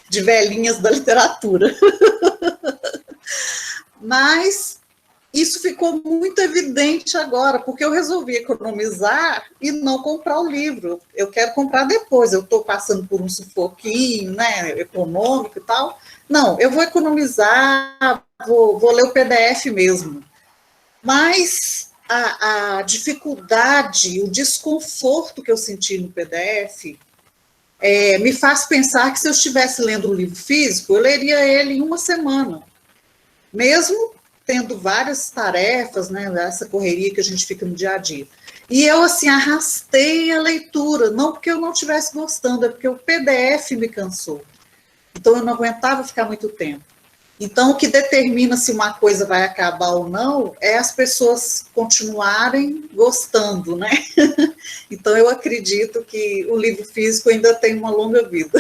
de velhinhas da literatura. Mas isso ficou muito evidente agora, porque eu resolvi economizar e não comprar o livro. Eu quero comprar depois, eu estou passando por um sufoquinho, né, econômico e tal. Não, eu vou economizar, vou ler o PDF mesmo. Mas a dificuldade, o desconforto que eu senti no PDF me faz pensar que se eu estivesse lendo um livro físico, eu leria ele em uma semana. Mesmo tendo várias tarefas, né, essa correria que a gente fica no dia a dia. E eu, assim, arrastei a leitura, não porque eu não estivesse gostando, é porque o PDF me cansou. Então, eu não aguentava ficar muito tempo. Então, o que determina se uma coisa vai acabar ou não é as pessoas continuarem gostando, né? Então, eu acredito que o livro físico ainda tem uma longa vida.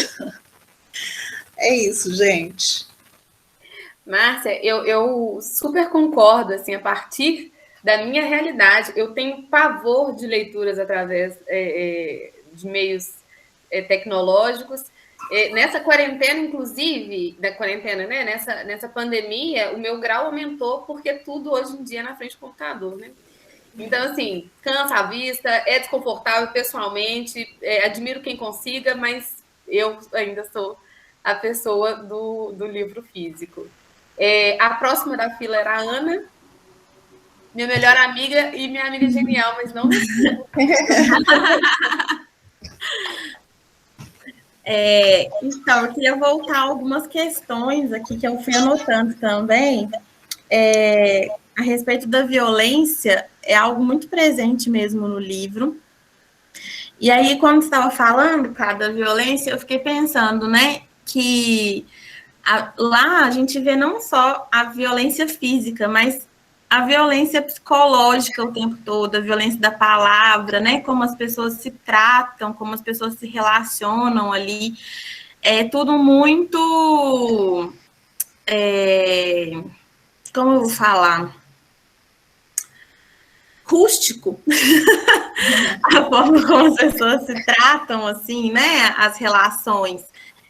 É isso, gente. Márcia, eu super concordo, assim, a partir da minha realidade. Eu tenho pavor de leituras através de meios tecnológicos. Nessa quarentena, inclusive, né? Nessa pandemia, o meu grau aumentou porque tudo hoje em dia é na frente do computador, né? Então, assim, cansa a vista, é desconfortável pessoalmente, admiro quem consiga, mas eu ainda sou a pessoa do livro físico. A próxima da fila era a Ana. Minha melhor amiga e minha amiga genial, mas não... Então, eu queria voltar a algumas questões aqui que eu fui anotando também. A respeito da violência, é algo muito presente mesmo no livro. E aí, quando você estava falando, cara, da violência, eu fiquei pensando, né, que lá a gente vê não só a violência física, mas a violência psicológica o tempo todo, a violência da palavra, né, como as pessoas se tratam, como as pessoas se relacionam ali. É tudo muito... como eu vou falar? Rústico. A forma como as pessoas se tratam, assim, né, as relações.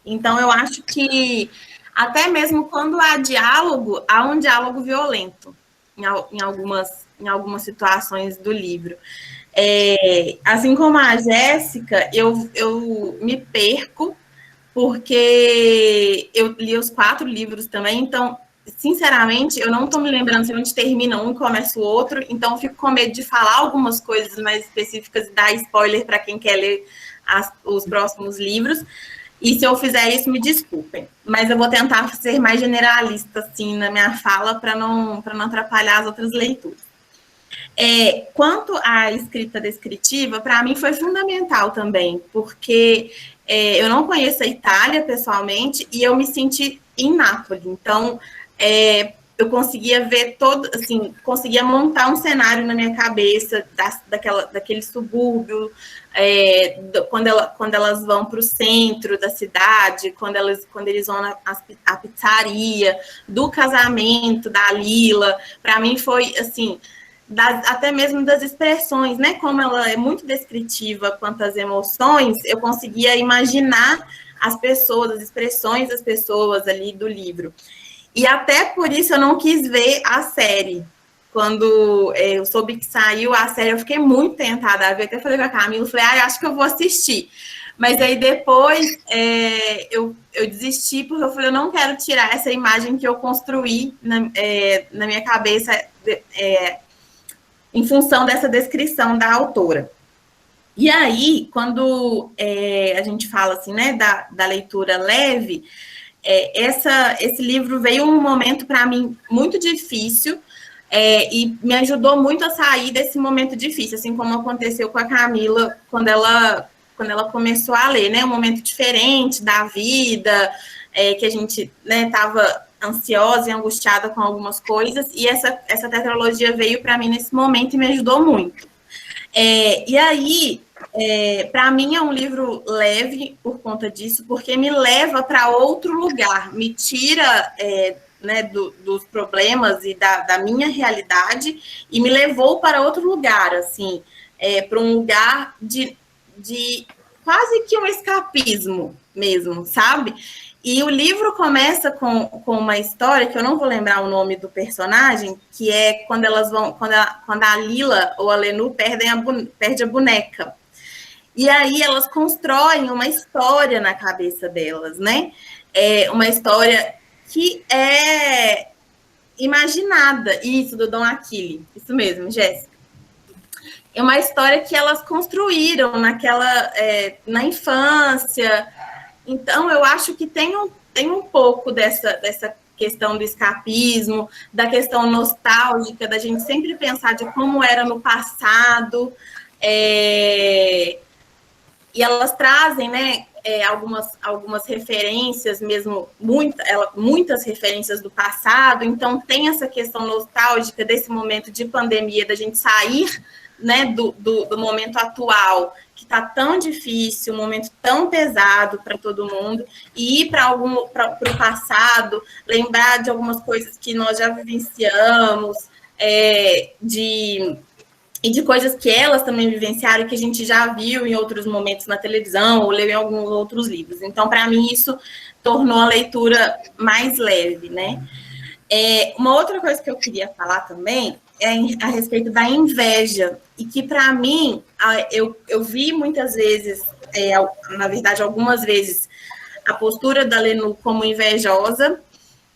Então, eu acho que até mesmo quando há um diálogo violento em algumas situações do livro. Assim como a Jéssica, eu me perco, porque eu li os 4 livros também, então, sinceramente, eu não estou me lembrando se onde termina um e começa o outro, então fico com medo de falar algumas coisas mais específicas e dar spoiler para quem quer ler os próximos livros. E se eu fizer isso, me desculpem. Mas eu vou tentar ser mais generalista, assim, na minha fala, para não atrapalhar as outras leituras. Quanto à escrita descritiva, para mim foi fundamental também, porque eu não conheço a Itália pessoalmente e eu me senti em Nápoles. Então, eu conseguia ver conseguia montar um cenário na minha cabeça daquele subúrbio, quando elas vão para o centro da cidade, quando eles vão à pizzaria, do casamento da Lila. Para mim foi assim, até mesmo das expressões, né? Como ela é muito descritiva quanto às emoções, eu conseguia imaginar as pessoas, as expressões das pessoas ali do livro. E até por isso eu não quis ver a série. Quando eu soube que saiu a série, eu fiquei muito tentada a ver. Até falei com a Camila, falei, acho que eu vou assistir. Mas aí depois eu desisti, porque eu falei, eu não quero tirar essa imagem que eu construí na minha cabeça em função dessa descrição da autora. E aí, quando a gente fala assim, né, da leitura leve, esse livro veio um momento para mim muito difícil e me ajudou muito a sair desse momento difícil, assim como aconteceu com a Camila quando ela começou a ler, né, um momento diferente da vida, que a gente estava ansiosa e angustiada com algumas coisas, e essa tetralogia veio para mim nesse momento e me ajudou muito. E aí, para mim é um livro leve por conta disso, porque me leva para outro lugar, me tira né, dos problemas e da minha realidade, e me levou para outro lugar, assim, para um lugar de quase que um escapismo mesmo, sabe? E o livro começa com uma história, que eu não vou lembrar o nome do personagem, que é quando a Lila ou a Lenu perde a boneca. E aí elas constroem uma história na cabeça delas, né? Uma história que é imaginada. Isso, do Dom Achille. Isso mesmo, Jéssica. É uma história que elas construíram na infância. Então, eu acho que tem um pouco dessa questão do escapismo, da questão nostálgica, da gente sempre pensar de como era no passado. E elas trazem, né, algumas referências mesmo, muitas referências do passado. Então, tem essa questão nostálgica desse momento de pandemia, da gente sair, né, do momento atual, que está tão difícil, um momento tão pesado para todo mundo, e ir para o passado, lembrar de algumas coisas que nós já vivenciamos, e de coisas que elas também vivenciaram, que a gente já viu em outros momentos na televisão, ou leu em alguns outros livros. Então, para mim, isso tornou a leitura mais leve, né? Uma outra coisa que eu queria falar também a respeito da inveja, e que, para mim, eu vi muitas vezes, na verdade, algumas vezes, a postura da Lenu como invejosa,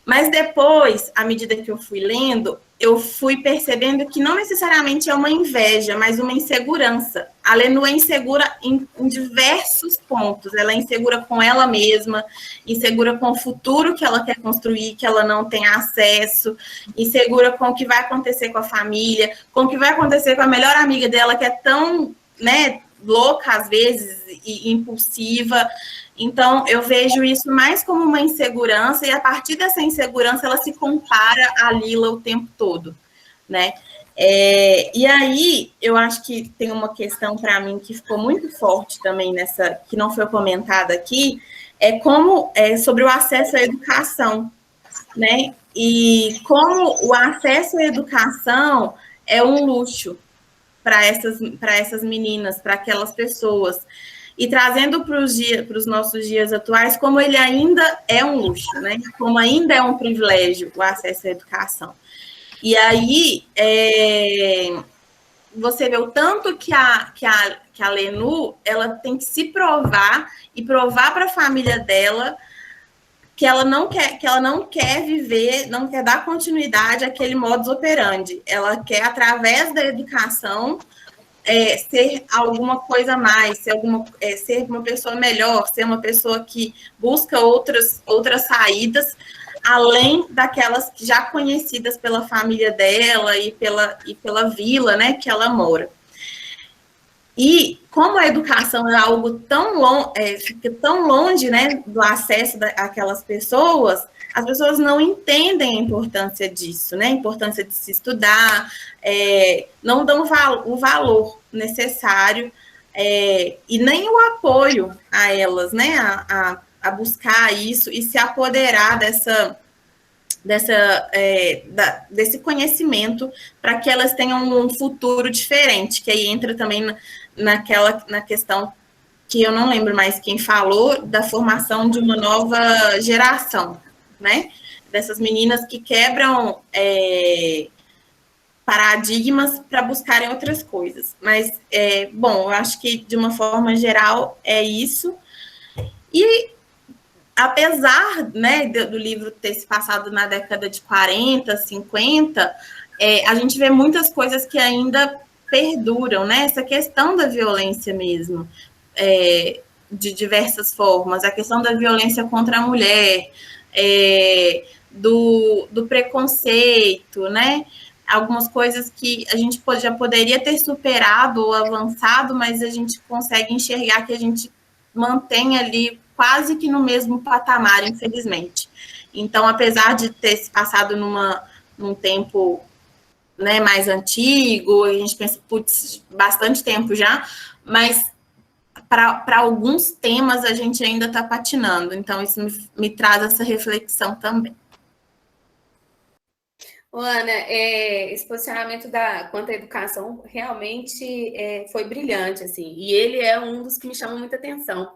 Mas depois, à medida que eu fui lendo, eu fui percebendo que não necessariamente é uma inveja, mas uma insegurança. A Lenu é insegura em diversos pontos. Ela é insegura com ela mesma, insegura com o futuro que ela quer construir, que ela não tem acesso, insegura com o que vai acontecer com a família, com o que vai acontecer com a melhor amiga dela, que é tão, né, louca às vezes e impulsiva. Então, eu vejo isso mais como uma insegurança, e a partir dessa insegurança, ela se compara a Lila o tempo todo, né? E aí, eu acho que tem uma questão para mim que ficou muito forte também nessa, que não foi comentada aqui, sobre o acesso à educação, né? E como o acesso à educação é um luxo para essas meninas, para aquelas pessoas. E trazendo para os nossos dias atuais, como ele ainda é um luxo, né? Como ainda é um privilégio o acesso à educação. E aí, você vê o tanto que a Lenu, ela tem que se provar e provar para a família dela que ela não quer viver, não quer dar continuidade àquele modus operandi. Ela quer, através da educação, ser alguma coisa a mais, ser uma pessoa melhor, ser uma pessoa que busca outras saídas, além daquelas já conhecidas pela família dela e pela vila, né, que ela mora. E como a educação é algo fica tão longe, né, do acesso àquelas pessoas, as pessoas não entendem a importância disso, né? A importância de se estudar, não dão o valor necessário e nem o apoio a elas, né? A buscar isso e se apoderar desse conhecimento para que elas tenham um futuro diferente, que aí entra também na questão que eu não lembro mais quem falou, da formação de uma nova geração, né? Dessas meninas que quebram paradigmas para buscarem outras coisas. Mas, bom, eu acho que, de uma forma geral, é isso. E, apesar, né, do livro ter se passado na década de 40, 50, a gente vê muitas coisas que ainda perduram, né? Essa questão da violência mesmo, de diversas formas, a questão da violência contra a mulher, do preconceito, né? Algumas coisas que a gente já poderia ter superado ou avançado, mas a gente consegue enxergar que a gente mantém ali quase que no mesmo patamar, infelizmente. Então, apesar de ter se passado num tempo, né, mais antigo, a gente pensa, putz, bastante tempo já, mas para alguns temas a gente ainda está patinando. Então, isso me traz essa reflexão também. Ana, esse posicionamento quanto à educação realmente foi brilhante, assim, e ele é um dos que me chama muita atenção.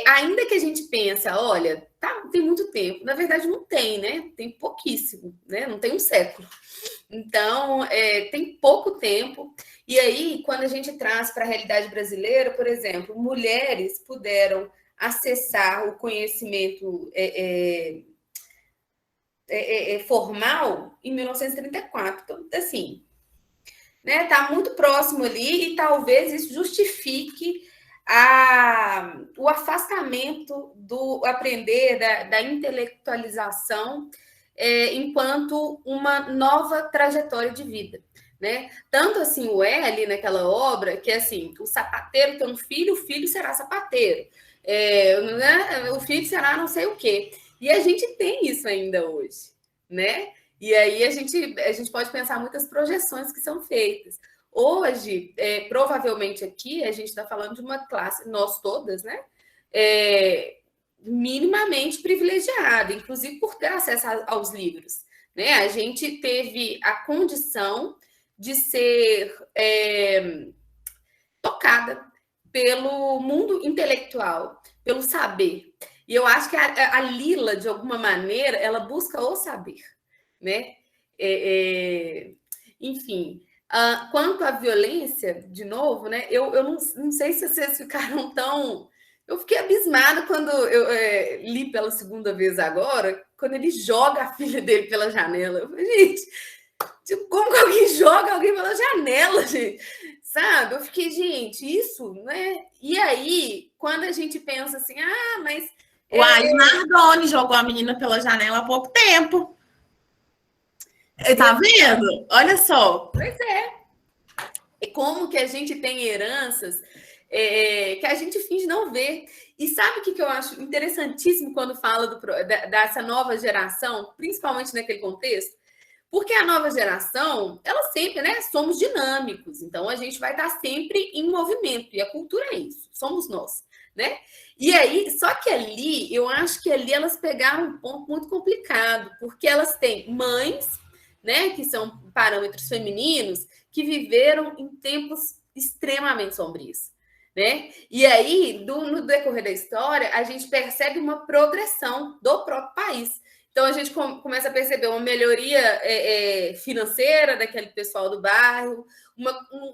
Ainda que a gente pensa, olha, tem muito tempo, na verdade não tem, né? Tem pouquíssimo, né? Não tem um século. Então, tem pouco tempo. E aí, quando a gente traz para a realidade brasileira, por exemplo, mulheres puderam acessar o conhecimento formal em 1934. Então, assim, né? Tá muito próximo ali e talvez isso justifique o afastamento do aprender, da intelectualização, enquanto uma nova trajetória de vida, né? Tanto assim o ali naquela obra, que assim, o sapateiro tem um filho, o filho será sapateiro, né? O filho será não sei o quê. E a gente tem isso ainda hoje, né? E aí a gente pode pensar muitas projeções que são feitas. Hoje, provavelmente aqui, a gente está falando de uma classe, nós todas, né? Minimamente privilegiada, inclusive por ter acesso aos livros, né? A gente teve a condição de ser tocada pelo mundo intelectual, pelo saber. E eu acho que a Lila, de alguma maneira, ela busca o saber, né? Enfim, quanto à violência, de novo, né? Eu não sei se vocês ficaram tão Eu fiquei abismada quando eu li pela segunda vez agora, quando ele joga a filha dele pela janela. Eu falei, gente, tipo, como que alguém joga alguém pela janela, gente? Sabe? Eu fiquei, gente, isso, né? E aí, quando a gente pensa assim, mas... Uai, o Nardone jogou a menina pela janela há pouco tempo. Tá vendo? Olha só. Pois é. E como que a gente tem heranças que a gente finge não ver. E sabe o que eu acho interessantíssimo quando fala dessa nova geração, principalmente naquele contexto? Porque a nova geração, ela sempre, né? Somos dinâmicos, então a gente vai estar sempre em movimento, e a cultura é isso, somos nós, né? E aí, só que ali, eu acho que ali elas pegaram um ponto muito complicado, porque elas têm mães, né, que são parâmetros femininos, que viveram em tempos extremamente sombrios, né? E aí, no decorrer da história, a gente percebe uma progressão do próprio país. Então, a gente começa a perceber uma melhoria financeira daquele pessoal do bairro,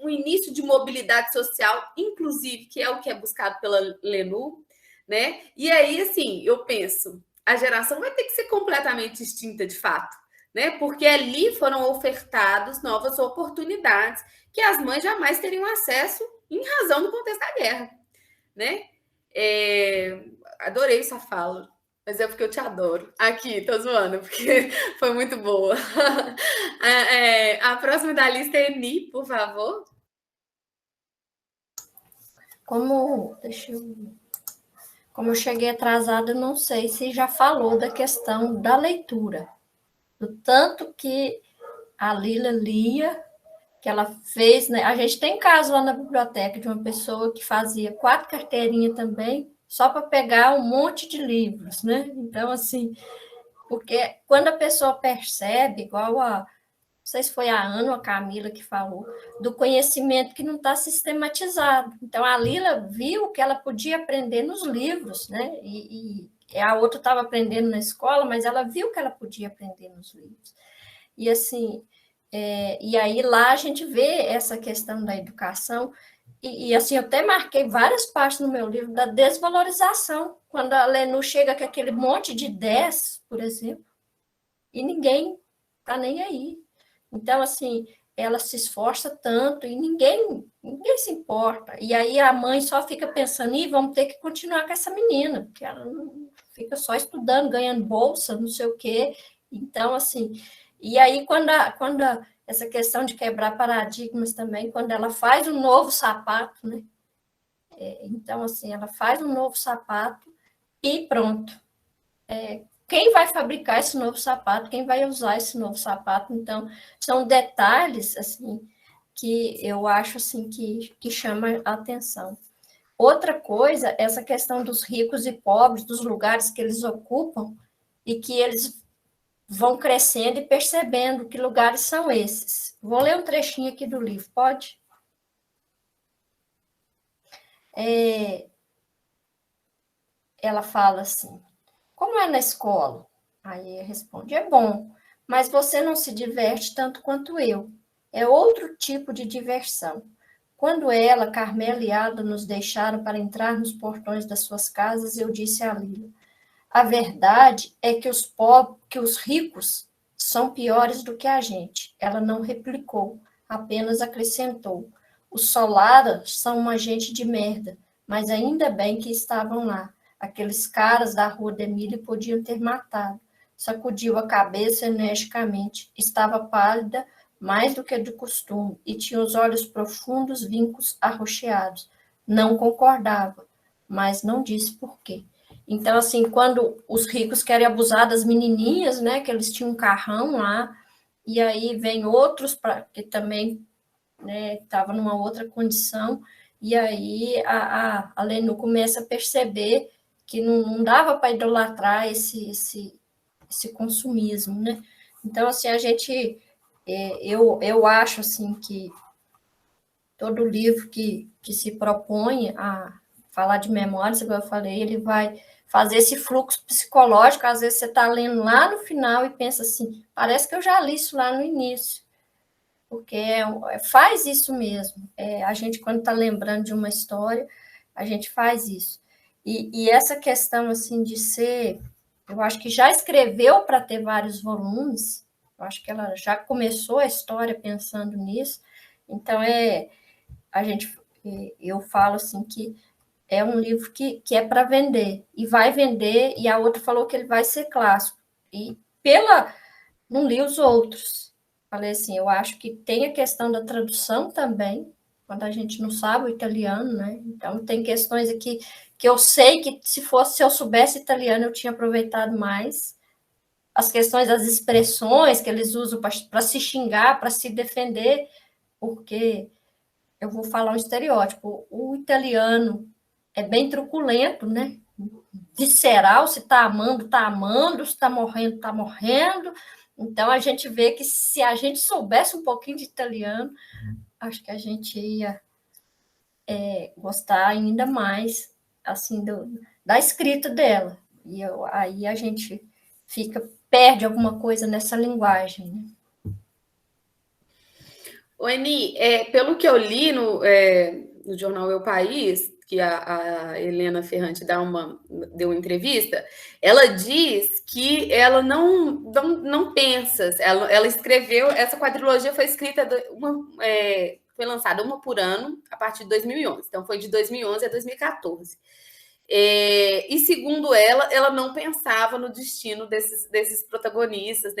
um início de mobilidade social, inclusive, que é o que é buscado pela Lenu, né? E aí, assim, eu penso, a geração vai ter que ser completamente extinta, de fato, né? Porque ali foram ofertadas novas oportunidades que as mães jamais teriam acesso em razão do contexto da guerra, né? Adorei essa fala. Mas é porque eu te adoro. Aqui, tô zoando, porque foi muito boa. A próxima da lista é Eni, por favor. Como eu cheguei atrasada, não sei se já falou da questão da leitura. Do tanto que a Lila lia, que ela fez, né? A gente tem caso lá na biblioteca de uma pessoa que fazia 4 carteirinhas também, só para pegar um monte de livros, né? Então, assim, porque quando a pessoa percebe, igual não sei se foi a Ana ou a Camila que falou, do conhecimento que não está sistematizado. Então, a Lila viu que ela podia aprender nos livros, né? E a outra estava aprendendo na escola, mas ela viu que ela podia aprender nos livros. E, assim, e aí lá a gente vê essa questão da educação, e assim, eu até marquei várias partes no meu livro da desvalorização, quando a Lenu chega com aquele monte de 10, por exemplo, e ninguém está nem aí. Então, assim, ela se esforça tanto e ninguém se importa. E aí a mãe só fica pensando, vamos ter que continuar com essa menina, porque ela não fica só estudando, ganhando bolsa, não sei o quê. Então, assim, e aí quando essa questão de quebrar paradigmas também, quando ela faz um novo sapato, né? Então, assim, ela faz um novo sapato e pronto. Quem vai fabricar esse novo sapato? Quem vai usar esse novo sapato? Então, são detalhes, assim, que eu acho, assim, que chama a atenção. Outra coisa, essa questão dos ricos e pobres, dos lugares que eles ocupam e que eles vão crescendo e percebendo que lugares são esses. Vou ler um trechinho aqui do livro, pode? Ela fala assim, como é na escola? Aí ele responde, é bom, mas você não se diverte tanto quanto eu. É outro tipo de diversão. Quando ela, Carmela e Ada nos deixaram para entrar nos portões das suas casas, eu disse a Lila, a verdade é que os ricos são piores do que a gente. Ela não replicou, apenas acrescentou. Os Solaras são uma gente de merda, mas ainda bem que estavam lá. Aqueles caras da rua de Emília podiam ter matado. Sacudiu a cabeça energicamente. Estava pálida, mais do que de costume, e tinha os olhos profundos, vincos arroxeados. Não concordava, mas não disse por quê. Então, assim, quando os ricos querem abusar das menininhas, né, que eles tinham um carrão lá, e aí vem outros que também estavam numa outra condição, e aí a Lenu começa a perceber que não dava para idolatrar esse consumismo, né? Então, assim, eu acho, assim, que todo livro que se propõe a falar de memórias, como eu falei, ele vai fazer esse fluxo psicológico. Às vezes você está lendo lá no final e pensa assim, parece que eu já li isso lá no início, porque faz isso mesmo. A gente, quando está lembrando de uma história, a gente faz isso. E essa questão, assim, de ser... Eu acho que já escreveu para ter vários volumes, eu acho que ela já começou a história pensando nisso, então eu falo assim que é um livro que é para vender, e vai vender, e a outra falou que ele vai ser clássico, e não li os outros, falei assim, eu acho que tem a questão da tradução também, quando a gente não sabe o italiano, né, então tem questões aqui que eu sei que se eu soubesse italiano, eu tinha aproveitado mais, as questões das expressões que eles usam para se xingar, para se defender, porque eu vou falar um estereótipo, o italiano é bem truculento, né? Visceral, se está amando, se está morrendo, está morrendo. Então, a gente vê que se a gente soubesse um pouquinho de italiano, acho que a gente ia gostar ainda mais, assim, da escrita dela. E aí a gente perde alguma coisa nessa linguagem, né? O Eni, pelo que eu li no jornal El País, que a Helena Ferrante deu uma entrevista, ela diz que ela não pensa, ela escreveu, essa quadrilogia foi escrita, foi lançada uma por ano, a partir de 2011, então foi de 2011 a 2014. E segundo ela não pensava no destino desses protagonistas,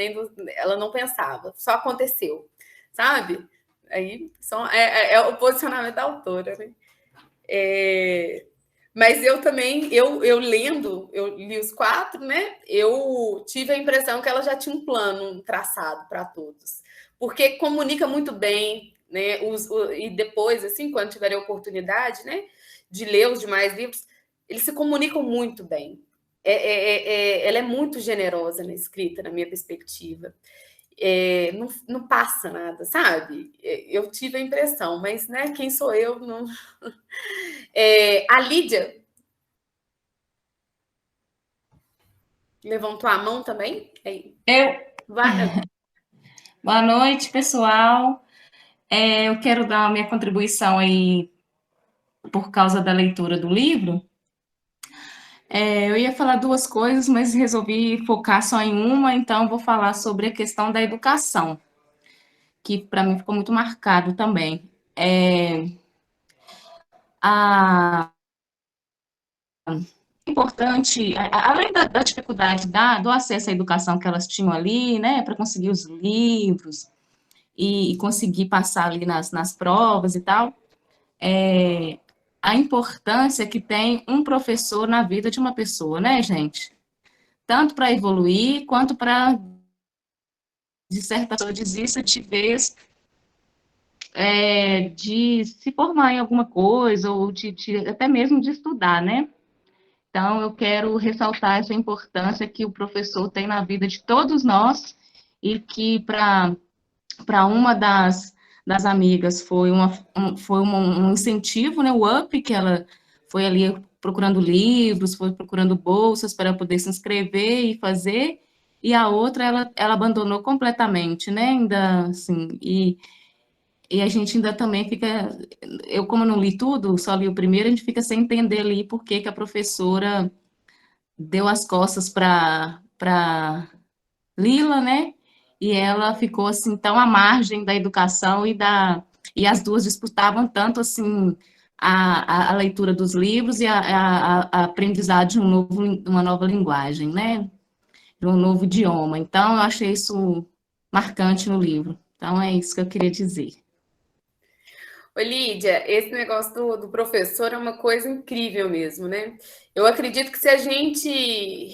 ela não pensava, só aconteceu, sabe? Aí é o posicionamento da autora, né? Mas eu também, eu lendo, eu li os 4, né? Eu tive a impressão que ela já tinha um plano traçado para todos, porque comunica muito bem, né? E depois, assim, quando tiverem a oportunidade, né, de ler os demais livros, eles se comunicam muito bem. Ela é muito generosa na escrita, na minha perspectiva. Não passa nada, sabe? Eu tive a impressão, mas, né, quem sou eu? Não... a Lídia levantou a mão também? Vai. Boa noite, pessoal. Eu quero dar a minha contribuição aí por causa da leitura do livro. Eu ia falar 2 coisas, mas resolvi focar só em uma, então vou falar sobre a questão da educação, que para mim ficou muito marcado também. Importante, além da dificuldade do acesso à educação que elas tinham ali, né, para conseguir os livros e conseguir passar ali nas provas e tal, a importância que tem um professor na vida de uma pessoa, né, gente? Tanto para evoluir, quanto para, de certa forma, desista de vez de se formar em alguma coisa, ou até mesmo de estudar, né? Então, eu quero ressaltar essa importância que o professor tem na vida de todos nós, e que para uma das amigas foi um incentivo, né, o UP, que ela foi ali procurando livros, foi procurando bolsas para poder se inscrever e fazer, e a outra ela abandonou completamente, né, ainda assim, e a gente ainda também fica, eu como não li tudo, só li o primeiro, a gente fica sem entender ali por que a professora deu as costas para Lila, né? E ela ficou assim tão à margem da educação e as duas disputavam tanto assim a leitura dos livros e a aprendizado de uma nova linguagem, né? De um novo idioma. Então, eu achei isso marcante no livro. Então, é isso que eu queria dizer. Ô, Lídia, esse negócio do professor é uma coisa incrível mesmo, né? Eu acredito que se a gente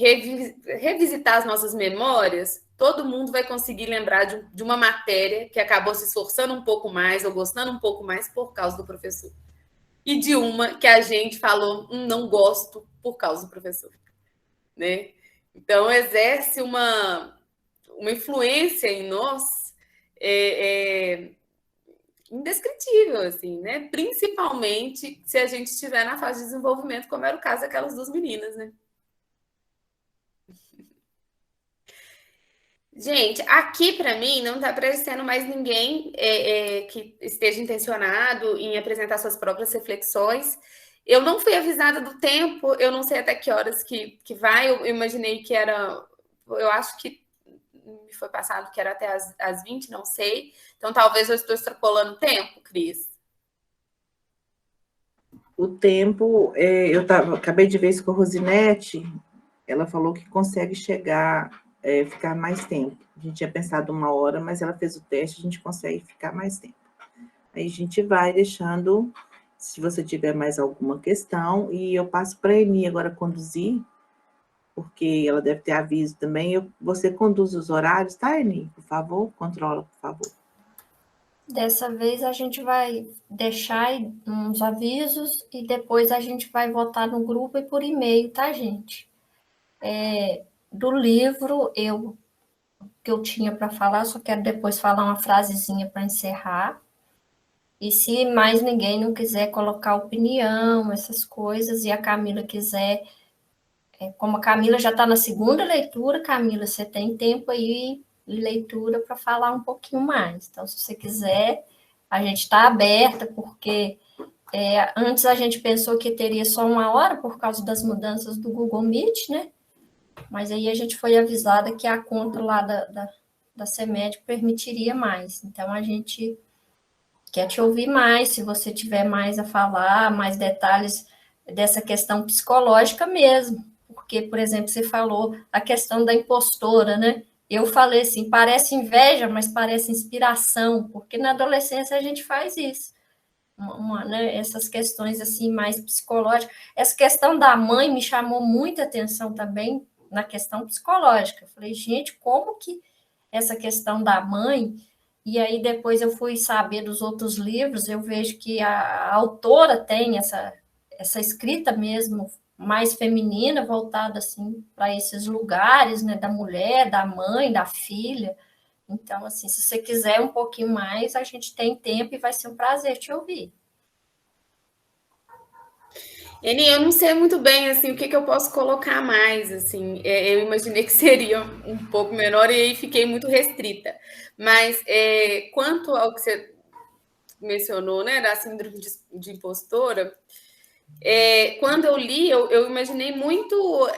revisitar as nossas memórias, todo mundo vai conseguir lembrar de uma matéria que acabou se esforçando um pouco mais ou gostando um pouco mais por causa do professor. E de uma que a gente falou, não gosto por causa do professor, né? Então, exerce uma influência em nós indescritível, assim, né? Principalmente se a gente estiver na fase de desenvolvimento, como era o caso daquelas 2 meninas, né? Gente, aqui para mim não está aparecendo mais ninguém que esteja intencionado em apresentar suas próprias reflexões. Eu não fui avisada do tempo, eu não sei até que horas que vai, eu imaginei que era, eu acho que me foi passado que era até as 20, não sei. Então, talvez eu estou extrapolando o tempo, Cris. O tempo, acabei de ver isso com a Rosinete, ela falou que consegue chegar, ficar mais tempo. A gente tinha pensado 1 hora, mas ela fez o teste, a gente consegue ficar mais tempo. Aí a gente vai deixando, se você tiver mais alguma questão, e eu passo para a Eni agora conduzir, porque ela deve ter aviso também. Você conduz os horários, tá, Eni? Por favor, controla, por favor. Dessa vez a gente vai deixar uns avisos e depois a gente vai votar no grupo e por e-mail, tá, gente? Do livro, que eu tinha para falar, só quero depois falar uma frasezinha para encerrar. E se mais ninguém não quiser colocar opinião, essas coisas, e a Camila quiser, como a Camila já está na segunda leitura, Camila, você tem tempo aí de leitura para falar um pouquinho mais. Então, se você quiser, a gente está aberta, porque antes a gente pensou que teria só 1 hora por causa das mudanças do Google Meet, né? Mas aí a gente foi avisada que a conta lá da CEMED permitiria mais. Então, a gente quer te ouvir mais, se você tiver mais a falar, mais detalhes dessa questão psicológica mesmo. Porque, por exemplo, você falou a questão da impostora, né? Eu falei assim, parece inveja, mas parece inspiração, porque na adolescência a gente faz isso. Né, essas questões assim mais psicológicas. Essa questão da mãe me chamou muita atenção também na questão psicológica. Eu falei, gente, como que essa questão da mãe... E aí depois eu fui saber dos outros livros, eu vejo que a autora tem essa escrita mesmo mais feminina, voltada assim para esses lugares, né, da mulher, da mãe, da filha. Então, assim, se você quiser um pouquinho mais, a gente tem tempo e vai ser um prazer te ouvir. Eni, eu não sei muito bem assim, o que eu posso colocar mais. Assim, eu imaginei que seria um pouco menor e aí fiquei muito restrita. Mas quanto ao que você mencionou, né, da síndrome de impostora, quando eu li, eu imaginei muito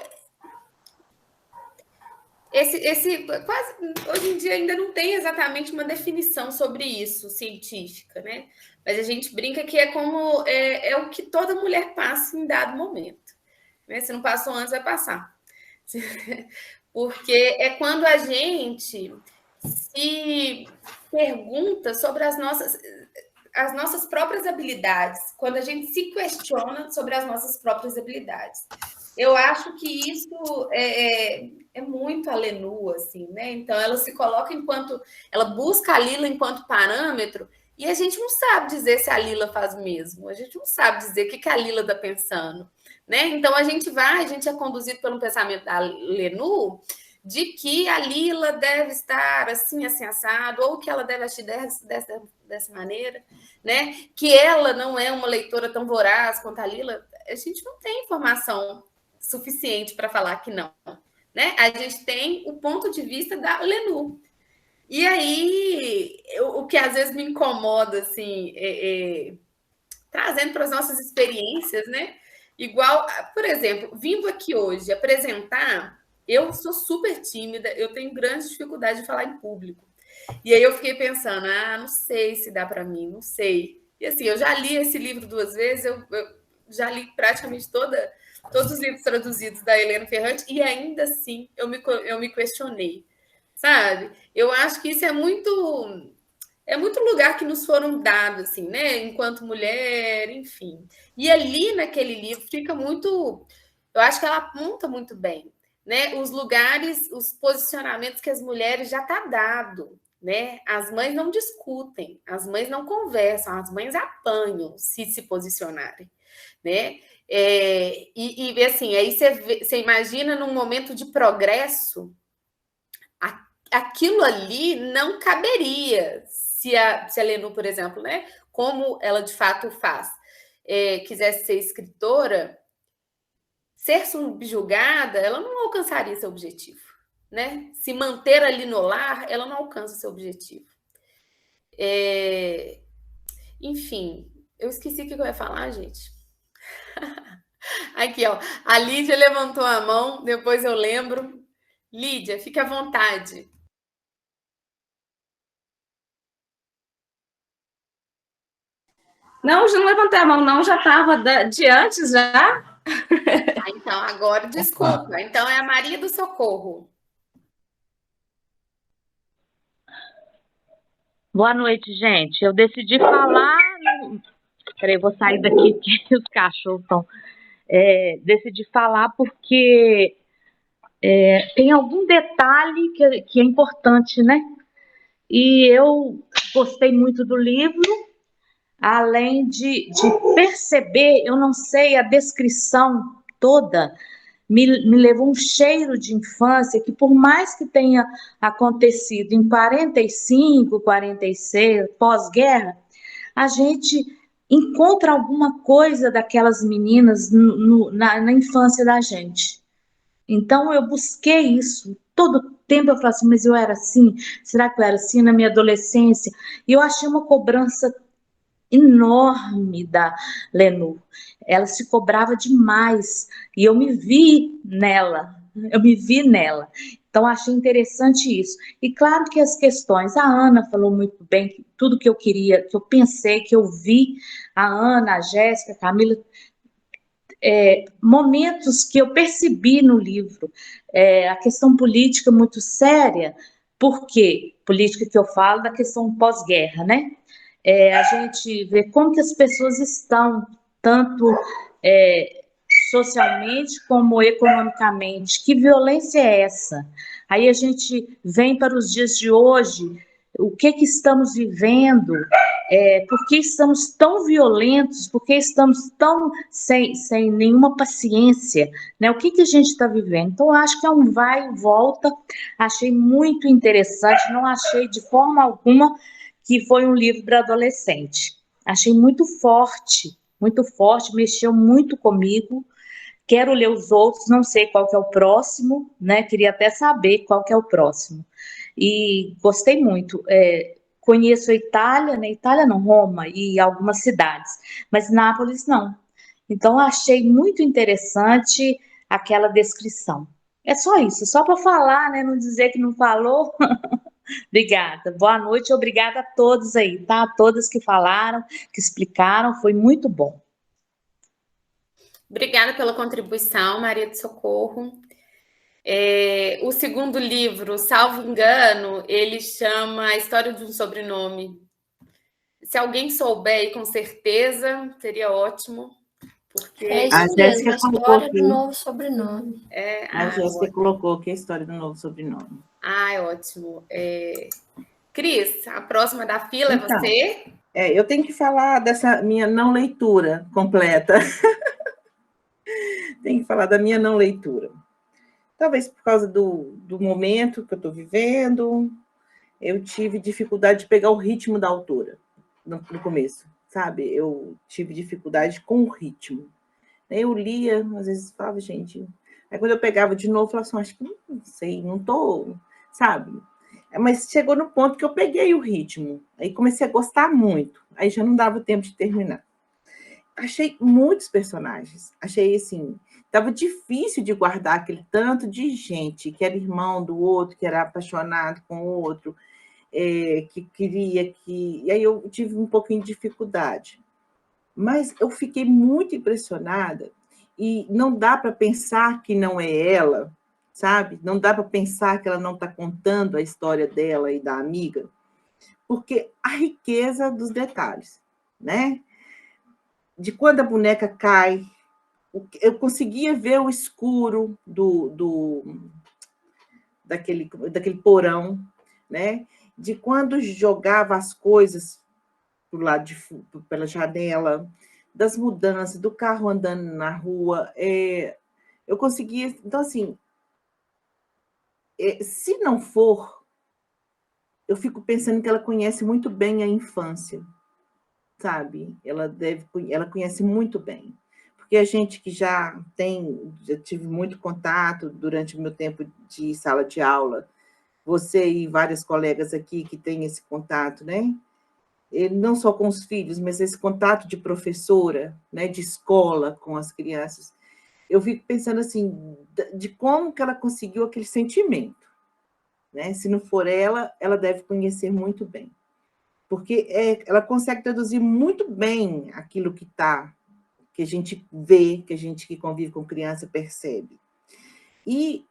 quase hoje em dia ainda não tem exatamente uma definição sobre isso científica, né? Mas a gente brinca que é como é o que toda mulher passa em dado momento, né? Se não passou antes, vai passar. Porque é quando a gente se pergunta sobre as nossas próprias habilidades, quando a gente se questiona sobre as nossas próprias habilidades. Eu acho que isso é muito a Lenu, assim, né? Então, ela se coloca ela busca a Lila enquanto parâmetro, e a gente não sabe dizer se a Lila faz o mesmo, a gente não sabe dizer o que a Lila está pensando, né? Então, a gente é conduzido pelo pensamento da Lenu, de que a Lila deve estar assim, assim, assado, ou que ela deve agir dessa maneira, né? Que ela não é uma leitora tão voraz quanto a Lila. A gente não tem informação suficiente para falar que não, né? A gente tem o ponto de vista da Lenu. E aí, o que às vezes me incomoda, assim, trazendo para as nossas experiências, né? Igual, por exemplo, vindo aqui hoje apresentar, eu sou super tímida, eu tenho grande dificuldade de falar em público. E aí eu fiquei pensando, não sei se dá para mim, não sei. E assim, eu já li esse livro 2 vezes, eu já li praticamente todos os livros traduzidos da Helena Ferrante, e ainda assim eu me questionei, sabe? Eu acho que isso é muito lugar que nos foram dados, assim, né? Enquanto mulher, enfim. E ali naquele livro fica muito... Eu acho que ela aponta muito bem, né? Os lugares, os posicionamentos que as mulheres já tá dado, né? As mães não discutem, as mães não conversam, as mães apanham se posicionarem, né? E assim, aí você imagina num momento de progresso, aquilo ali não caberia se a Lenu, por exemplo, né, como ela de fato faz, quisesse ser escritora, ser subjugada, ela não alcançaria seu objetivo, né? Se manter ali no lar, ela não alcança seu objetivo. Enfim, eu esqueci o que eu ia falar, gente. Aqui, ó. A Lídia levantou a mão, depois eu lembro. Lídia, fique à vontade. Não, já não levantei a mão, não, já estava de antes já. Ah, então, agora, desculpa. Então, é a Maria do Socorro. Boa noite, gente. Eu decidi falar. Peraí, eu vou sair daqui que os cachorros estão. Decidi falar porque tem algum detalhe que é importante, né? E eu gostei muito do livro, além de perceber, eu não sei, a descrição toda me levou um cheiro de infância que, por mais que tenha acontecido em 45, 46, pós-guerra, a gente encontra alguma coisa daquelas meninas na infância da gente. Então, eu busquei isso. Todo tempo eu falo assim, mas eu era assim? Será que eu era assim na minha adolescência? E eu achei uma cobrança enorme da Lenu. Ela se cobrava demais. E eu me vi nela. Então, achei interessante isso. E claro que as questões, a Ana falou muito bem, tudo que eu queria, que eu pensei, que eu vi, a Ana, a Jéssica, a Camila, momentos que eu percebi no livro, a questão política muito séria, porque política que eu falo da questão pós-guerra, né? A gente vê como que as pessoas estão, tanto socialmente como economicamente. Que violência é essa? Aí a gente vem para os dias de hoje, o que estamos vivendo, por que estamos tão violentos, por que estamos tão sem nenhuma paciência, né? O que a gente está vivendo? Então, eu acho que é um vai e volta, achei muito interessante, não achei de forma alguma que foi um livro para adolescente. Achei muito forte, mexeu muito comigo. Quero ler os outros, não sei qual que é o próximo, né? Queria até saber qual que é o próximo. E gostei muito. Conheço a Itália, né? Itália não, Roma e algumas cidades, mas Nápoles não. Então, achei muito interessante aquela descrição. É só isso, só para falar, né? Não dizer que não falou. Obrigada. Boa noite, obrigada a todos aí, tá? A todas que falaram, que explicaram, foi muito bom. Obrigada pela contribuição, Maria do Socorro. O segundo livro, salvo engano, ele chama A História de um Sobrenome. Se alguém souber aí, com certeza, seria ótimo. Porque isso mesmo, a história do novo sobrenome. A Jéssica colocou que é a história do novo sobrenome. É ótimo. Cris, a próxima da fila então, é você? Eu tenho que falar dessa minha não leitura completa. Tenho que falar da minha não leitura. Talvez por causa do momento que eu estou vivendo, eu tive dificuldade de pegar o ritmo da autora no começo, sabe? Eu tive dificuldade com o ritmo. Eu lia, às vezes falava, gente... Aí quando eu pegava de novo, eu falava assim, acho que não sei, não estou, sabe? Mas chegou no ponto que eu peguei o ritmo, aí comecei a gostar muito, aí já não dava tempo de terminar. Achei muitos personagens, achei assim, estava difícil de guardar aquele tanto de gente, que era irmão do outro, que era apaixonado com o outro, que queria que... E aí eu tive um pouquinho de dificuldade. Mas eu fiquei muito impressionada, e não dá para pensar que não é ela, sabe? Não dá para pensar que ela não está contando a história dela e da amiga, porque a riqueza dos detalhes, né? De quando a boneca cai, eu conseguia ver o escuro daquele porão, né? De quando jogava as coisas pro lado pela janela, das mudanças, do carro andando na rua, eu conseguia... Então, assim, se não for, eu fico pensando que ela conhece muito bem a infância, sabe? Ela conhece muito bem. Porque a gente que já tive muito contato durante o meu tempo de sala de aula, você e vários colegas aqui que têm esse contato, né? não só com os filhos, mas esse contato de professora, né, de escola com as crianças, eu fico pensando assim, de como que ela conseguiu aquele sentimento, né? Se não for ela, ela deve conhecer muito bem, porque ela consegue traduzir muito bem aquilo que a gente vê, que a gente que convive com criança percebe. E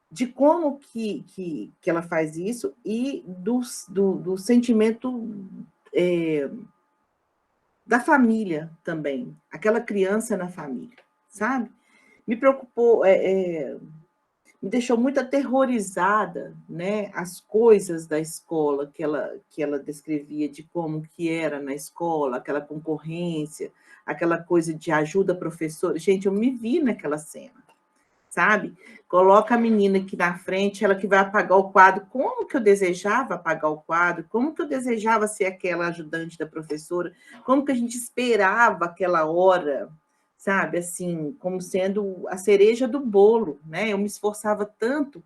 de como que ela faz isso e do sentimento da família também, aquela criança na família, sabe? Me preocupou, me deixou muito aterrorizada, né? As coisas da escola que ela descrevia de como que era na escola, aquela concorrência, aquela coisa de ajuda professora. Gente, eu me vi naquela cena, sabe? Coloca a menina aqui na frente, ela que vai apagar o quadro. Como que eu desejava apagar o quadro? Como que eu desejava ser aquela ajudante da professora? Como que a gente esperava aquela hora, sabe? Assim, como sendo a cereja do bolo, né? Eu me esforçava tanto.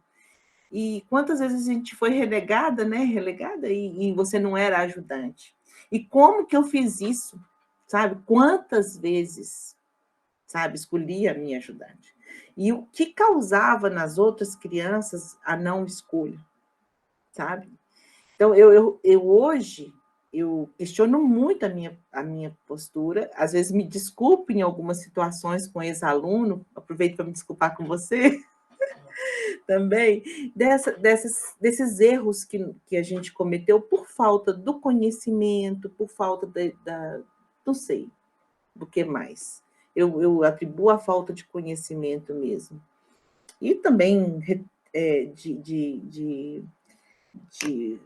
E quantas vezes a gente foi relegada, né? Relegada e você não era ajudante. E como que eu fiz isso? Sabe? Quantas vezes, sabe? Escolhi a minha ajudante. E o que causava nas outras crianças a não escolha, sabe? Então, eu hoje, eu questiono muito a minha postura, às vezes me desculpo em algumas situações com ex-aluno, aproveito para me desculpar com você também, desses erros que a gente cometeu por falta do conhecimento, por falta não sei, do que mais. Eu atribuo a falta de conhecimento mesmo. E também de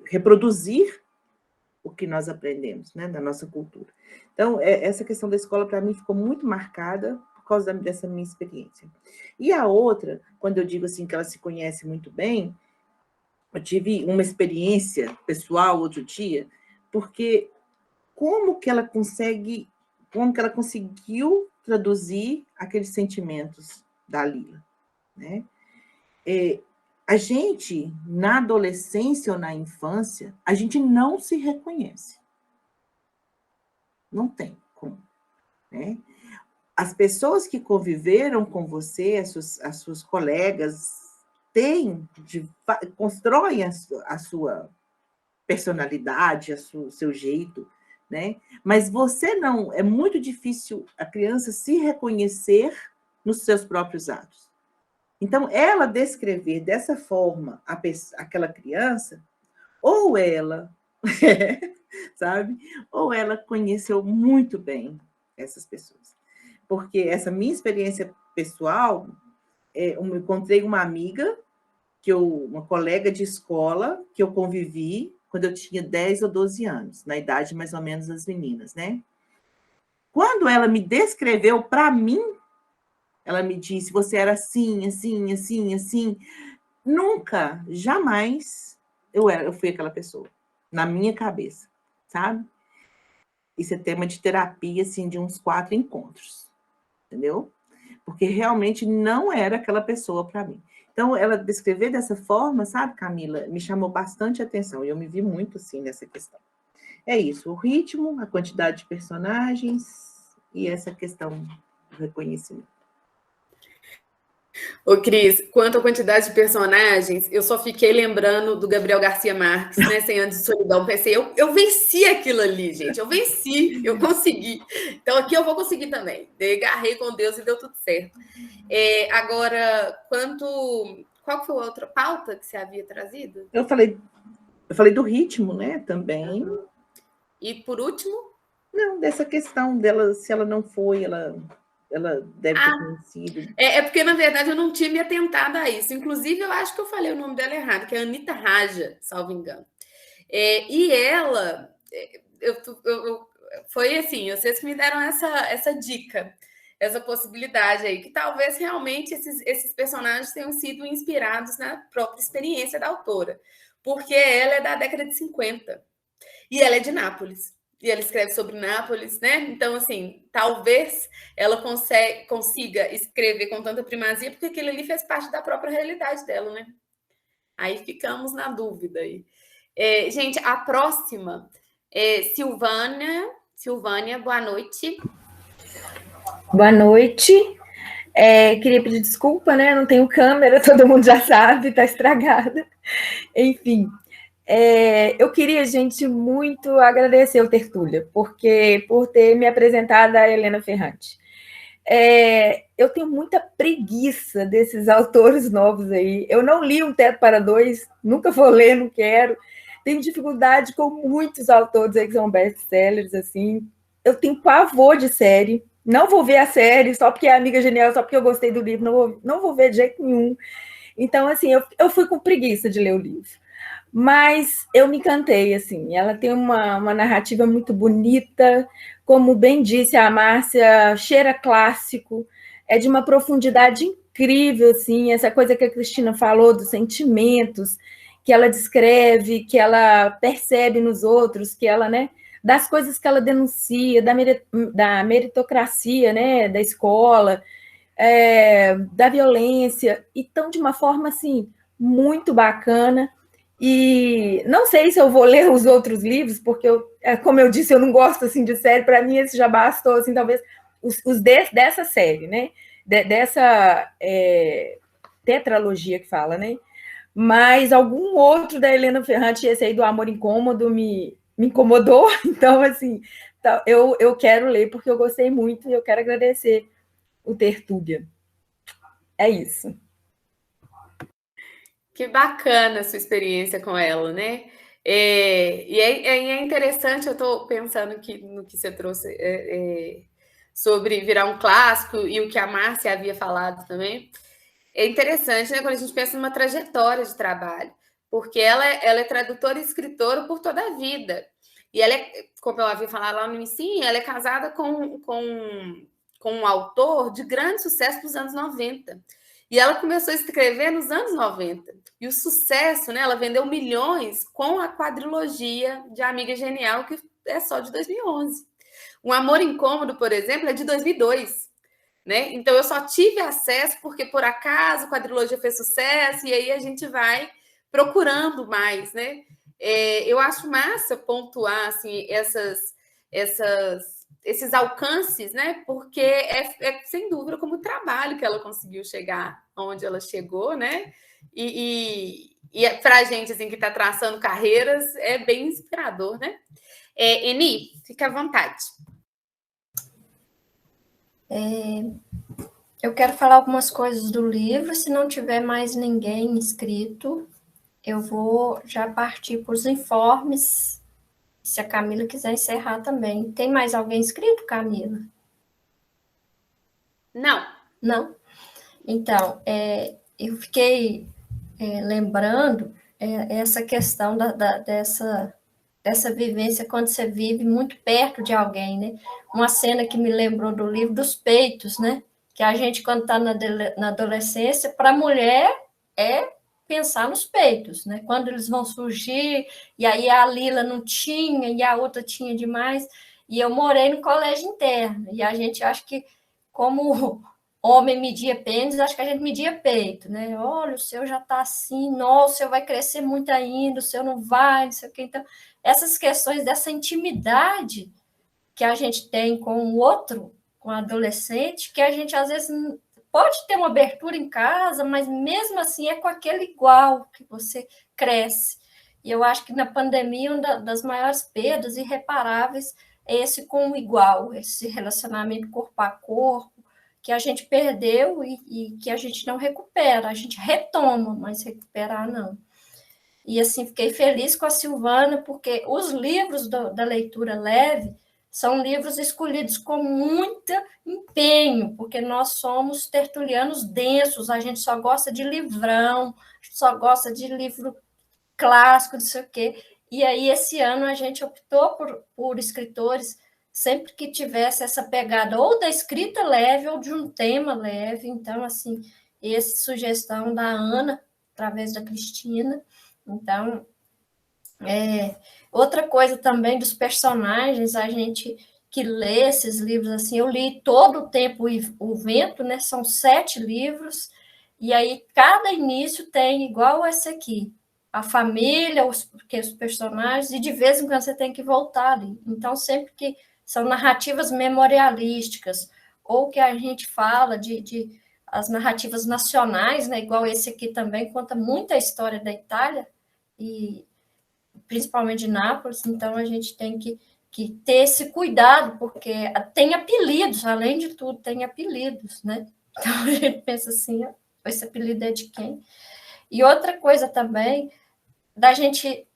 reproduzir o que nós aprendemos, né, da nossa cultura. Então, essa questão da escola, para mim, ficou muito marcada por causa dessa minha experiência. E a outra, quando eu digo assim que ela se conhece muito bem, eu tive uma experiência pessoal outro dia, porque como que ela conseguiu traduzir aqueles sentimentos da Lila, né? A gente, na adolescência ou na infância, a gente não se reconhece. Não tem como, né? As pessoas que conviveram com você, as suas colegas, constroem a sua personalidade, o seu jeito, né? Mas você não, é muito difícil a criança se reconhecer nos seus próprios atos. Então, ela descrever dessa forma aquela criança, ou ela, sabe? Ou ela conheceu muito bem essas pessoas. Porque essa minha experiência pessoal, eu encontrei uma amiga, uma colega de escola, que eu convivi quando eu tinha 10 ou 12 anos, na idade mais ou menos das meninas, né? Quando ela me descreveu para mim, ela me disse, você era assim, assim, assim, assim. Nunca, jamais eu fui aquela pessoa, na minha cabeça, sabe? Isso é tema de terapia, assim, de uns 4 encontros, entendeu? Porque realmente não era aquela pessoa para mim. Então, ela descrever dessa forma, sabe, Camila, me chamou bastante atenção, e eu me vi muito, assim, nessa questão. É isso, o ritmo, a quantidade de personagens e essa questão do reconhecimento. Ô, Cris, quanto à quantidade de personagens, eu só fiquei lembrando do Gabriel Garcia Marques, né? 100 Anos de Solidão. Pensei, eu venci aquilo ali, gente. Eu venci, eu consegui. Então, aqui eu vou conseguir também. Agarrei com Deus e deu tudo certo. Agora, qual foi a outra pauta que você havia trazido? Eu falei do ritmo, né? Também. E, por último? Não, dessa questão dela, se ela não foi, ela deve ter conhecido. Porque, na verdade, eu não tinha me atentado a isso. Inclusive, eu acho que eu falei o nome dela errado, que é Anitta Raja, salvo engano. E ela... foi assim, vocês que me deram essa dica, essa possibilidade aí, que talvez realmente esses personagens tenham sido inspirados na própria experiência da autora. Porque ela é da década de 50. E ela é de Nápoles. E ela escreve sobre Nápoles, né? Então, assim, talvez ela consiga escrever com tanta primazia, porque aquilo ali fez parte da própria realidade dela, né? Aí ficamos na dúvida aí. Gente, a próxima é Silvânia. Silvânia, boa noite. Boa noite. Queria pedir desculpa, né? Não tenho câmera, todo mundo já sabe, tá estragada. Enfim, eu queria, gente, muito agradecer o Tertúlia, por ter me apresentado a Helena Ferrante. Eu tenho muita preguiça desses autores novos aí. Eu não li Um Teto para Dois, nunca vou ler, não quero. Tenho dificuldade com muitos autores aí que são best-sellers, assim. Eu tenho pavor de série. Não vou ver a série só porque é Amiga Genial, só porque eu gostei do livro. Não vou ver de jeito nenhum. Então, assim, eu fui com preguiça de ler o livro. Mas eu me encantei, assim. Ela tem uma narrativa muito bonita. Como bem disse a Márcia, cheira clássico. É de uma profundidade incrível, assim. Essa coisa que a Cristina falou dos sentimentos, que ela descreve, que ela percebe nos outros, que ela, né, das coisas que ela denuncia, da meritocracia, né, da escola, da violência, e tão de uma forma, assim, muito bacana. E não sei se eu vou ler os outros livros, porque, como eu disse, eu não gosto, assim, de série, para mim esse já bastou, assim, talvez, dessa série, né, dessa tetralogia que fala, né, mas algum outro da Helena Ferrante, esse aí do Amor Incômodo, me incomodou. Então, assim, eu quero ler porque eu gostei muito e eu quero agradecer o Tertúlia. É isso. Que bacana a sua experiência com ela, né? E é interessante, eu estou pensando no que você trouxe sobre virar um clássico e o que a Márcia havia falado também. É interessante, né, quando a gente pensa numa trajetória de trabalho, porque ela é tradutora e escritora por toda a vida. E ela como eu havia falado lá no início, ela é casada com um autor de grande sucesso nos anos 90. E ela começou a escrever nos anos 90. E o sucesso, né, ela vendeu milhões com a quadrilogia de Amiga Genial, que é só de 2011. Um Amor Incômodo, por exemplo, é de 2002. Né? Então, eu só tive acesso porque, por acaso, a quadrilogia fez sucesso, e aí a gente vai procurando mais, né? Eu acho massa pontuar assim, esses alcances, né? Porque sem dúvida como o trabalho que ela conseguiu chegar onde ela chegou, né? E para a gente assim, que está traçando carreiras, é bem inspirador, né? Eni, fica à vontade. Eu quero falar algumas coisas do livro. Se não tiver mais ninguém inscrito, eu vou já partir para os informes, se a Camila quiser encerrar também. Tem mais alguém inscrito, Camila? Não. Não? Então, eu fiquei lembrando essa questão dessa vivência quando você vive muito perto de alguém, né? Uma cena que me lembrou do livro dos peitos, né? Que a gente, quando está na adolescência, para a mulher é pensar nos peitos, né? Quando eles vão surgir, e aí a Lila não tinha, e a outra tinha demais, e eu morei no colégio interno, e a gente acha que, como homem media pênis, acho que a gente media peito, né? Olha, o seu já está assim, nossa, o seu vai crescer muito ainda, o seu não vai, não sei o quê. Então, essas questões dessa intimidade que a gente tem com o outro, com o adolescente, que a gente, às vezes, pode ter uma abertura em casa, mas, mesmo assim, é com aquele igual que você cresce. E eu acho que, na pandemia, uma das maiores perdas irreparáveis é esse com o igual, esse relacionamento corpo a corpo, que a gente perdeu e que a gente não recupera. A gente retoma, mas recuperar não. E, assim, fiquei feliz com a Silvana, porque os livros da leitura leve são livros escolhidos com muito empenho, porque nós somos tertulianos densos, a gente só gosta de livrão, só gosta de livro clássico, não sei o quê. E aí, esse ano, a gente optou por escritores sempre que tivesse essa pegada ou da escrita leve ou de um tema leve. Então, assim, essa sugestão da Ana, através da Cristina. Então, outra coisa também dos personagens, a gente que lê esses livros, assim, eu li todo o tempo O Vento, né? São 7 livros, e aí cada início tem igual esse aqui, a família, os personagens, e de vez em quando você tem que voltar ali. Então, sempre que são narrativas memorialísticas, ou que a gente fala de as narrativas nacionais, né, igual esse aqui também, conta muita história da Itália, e principalmente de Nápoles, então a gente tem que ter esse cuidado, porque tem apelidos, além de tudo, tem apelidos, né? Então a gente pensa assim, esse apelido é de quem? E outra coisa também, da gente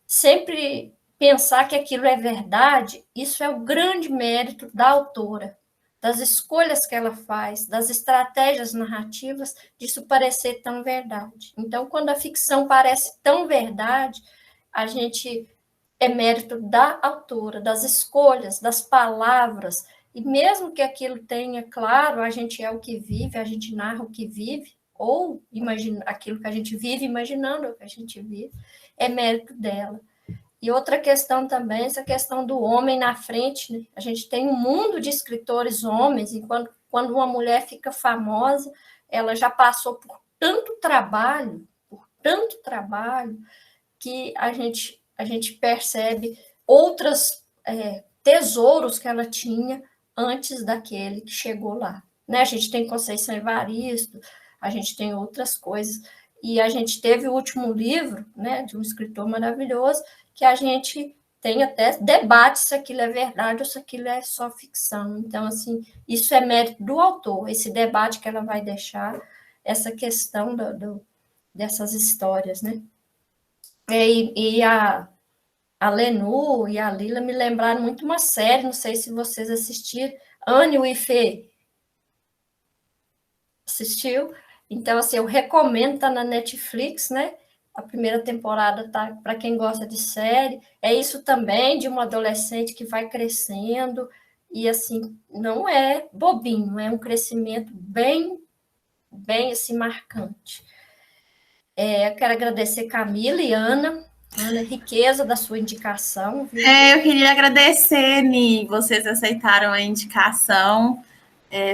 sempre pensar que aquilo é verdade, isso é o grande mérito da autora, das escolhas que ela faz, das estratégias narrativas, disso parecer tão verdade. Então, quando a ficção parece tão verdade, a gente é mérito da autora, das escolhas, das palavras, e mesmo que aquilo tenha, claro, a gente é o que vive, a gente narra o que vive, ou imagina aquilo que a gente vive, imaginando o que a gente vive, é mérito dela. E outra questão também, essa questão do homem na frente, né? A gente tem um mundo de escritores homens, e quando uma mulher fica famosa, ela já passou por tanto trabalho, que a gente percebe outros tesouros que ela tinha antes daquele que chegou lá. Né? A gente tem Conceição Evaristo, a gente tem outras coisas, e a gente teve o último livro, né, de um escritor maravilhoso, que a gente tem até debate se aquilo é verdade ou se aquilo é só ficção. Então, assim, isso é mérito do autor, esse debate que ela vai deixar, essa questão dessas histórias, né? E a Lenu e a Lila me lembraram muito uma série, não sei se vocês assistiram, Anne e Fê. Assistiu? Então, assim, eu recomendo, tá na Netflix, né? A primeira temporada tá para quem gosta de série. É isso também, de uma adolescente que vai crescendo, e assim, não é bobinho, é um crescimento bem assim, marcante. Eu quero agradecer Camila e Ana, riqueza da sua indicação. Viu? Eu queria agradecer, Ni, vocês aceitaram a indicação.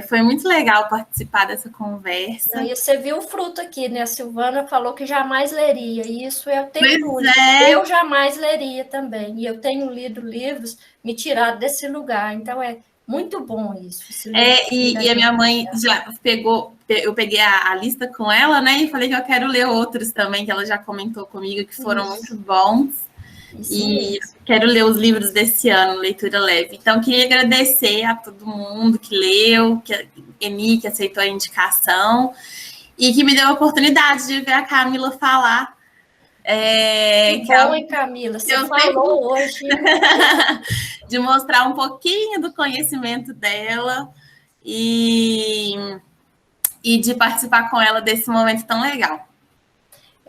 Foi muito legal participar dessa conversa. E você viu o fruto aqui, né? A Silvana falou que jamais leria, e isso eu tenho. Eu jamais leria também, e eu tenho lido livros me tiraram desse lugar, então é muito bom isso. E a minha mãe já eu peguei a lista com ela, né? E falei que eu quero ler outros também, que ela já comentou comigo, que foram muito bons. E quero ler os livros desse ano, Leitura Leve. Então, queria agradecer a todo mundo que leu, que a Eni, que aceitou a indicação, e que me deu a oportunidade de ver a Camila falar. Camila, você falou hoje. De mostrar um pouquinho do conhecimento dela e de participar com ela desse momento tão legal.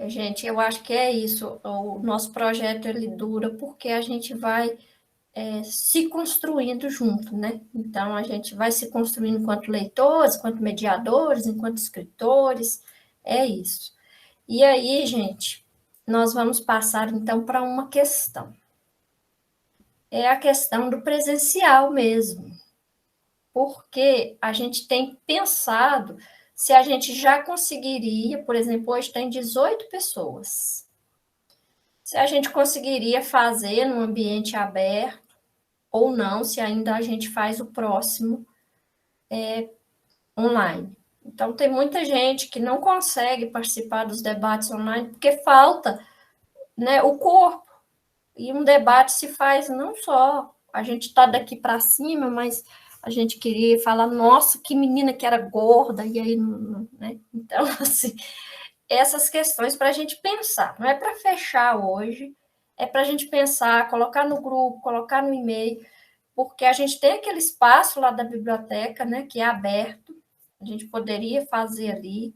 Gente, eu acho que é isso. O nosso projeto, ele dura porque a gente vai se construindo junto, né? Então, a gente vai se construindo enquanto leitores, enquanto mediadores, enquanto escritores, é isso. E aí, gente, nós vamos passar, então, para uma questão. É a questão do presencial mesmo. Porque a gente tem pensado se a gente já conseguiria, por exemplo, hoje tem 18 pessoas, se a gente conseguiria fazer num ambiente aberto ou não, se ainda a gente faz o próximo online. Então, tem muita gente que não consegue participar dos debates online porque falta, né, o corpo. E um debate se faz não só, a gente está daqui para cima, mas a gente queria falar, nossa, que menina que era gorda, e aí, né? Então, assim, essas questões para a gente pensar, não é para fechar hoje, é para a gente pensar, colocar no grupo, colocar no e-mail, porque a gente tem aquele espaço lá da biblioteca, né, que é aberto, a gente poderia fazer ali,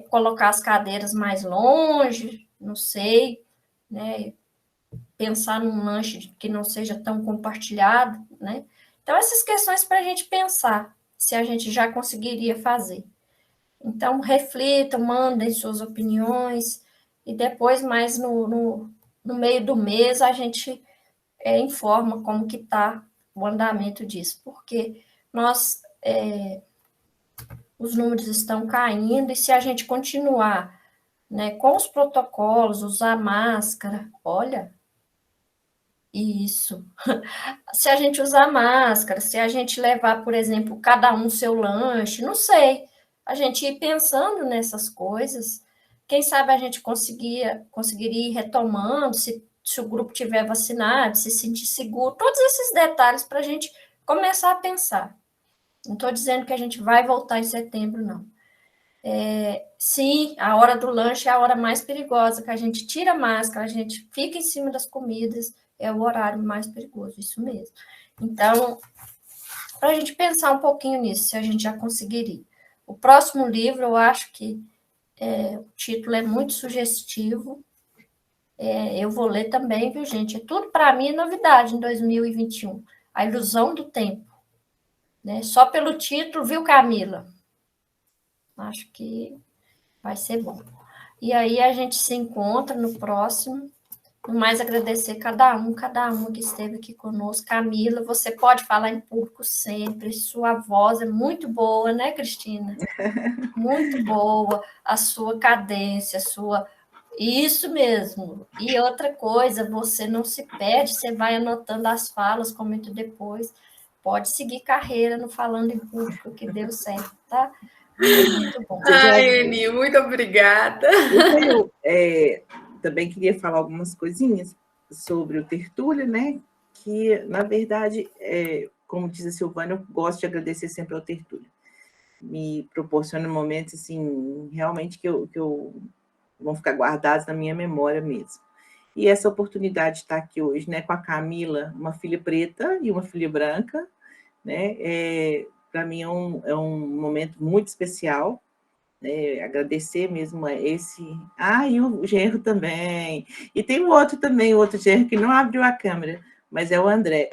colocar as cadeiras mais longe, não sei, né, pensar num lanche que não seja tão compartilhado, né? Então, essas questões para a gente pensar se a gente já conseguiria fazer. Então, reflitam, mandem suas opiniões, e depois, mais no meio do mês, a gente informa como que está o andamento disso, porque os números estão caindo, e se a gente continuar né, com os protocolos, usar máscara, olha, isso. Se a gente usar máscara, se a gente levar, por exemplo, cada um seu lanche, não sei, a gente ir pensando nessas coisas, quem sabe a gente conseguiria ir retomando, se o grupo tiver vacinado, se sentir seguro, todos esses detalhes para a gente começar a pensar. Não estou dizendo que a gente vai voltar em setembro, não. Sim, a hora do lanche é a hora mais perigosa, que a gente tira a máscara, a gente fica em cima das comidas, é o horário mais perigoso, isso mesmo. Então, para a gente pensar um pouquinho nisso, se a gente já conseguiria. O próximo livro, eu acho que o título é muito sugestivo. Eu vou ler também, viu, gente? Tudo para mim é novidade em 2021. A Ilusão do Tempo. Né? Só pelo título, viu, Camila? Acho que vai ser bom. E aí a gente se encontra no próximo. No mais, agradecer cada um que esteve aqui conosco. Camila, você pode falar em público sempre. Sua voz é muito boa, né, Cristina? Muito boa. A sua cadência, a sua... Isso mesmo. E outra coisa, você não se perde, você vai anotando as falas, comenta depois. Pode seguir carreira no Falando em Público, que deu certo, tá? Muito bom. Ai, Eni, muito obrigada. Eu também queria falar algumas coisinhas sobre o Tertúlia, né? Que, na verdade, como diz a Silvana, eu gosto de agradecer sempre ao Tertúlia. Me proporciona momentos, assim, realmente que eu vão ficar guardados na minha memória mesmo. E essa oportunidade de estar aqui hoje, né, com a Camila, uma filha preta e uma filha branca, né, para mim é um momento muito especial, né, agradecer mesmo a esse... e o genro também. E tem o outro genro que não abriu a câmera, mas é o André.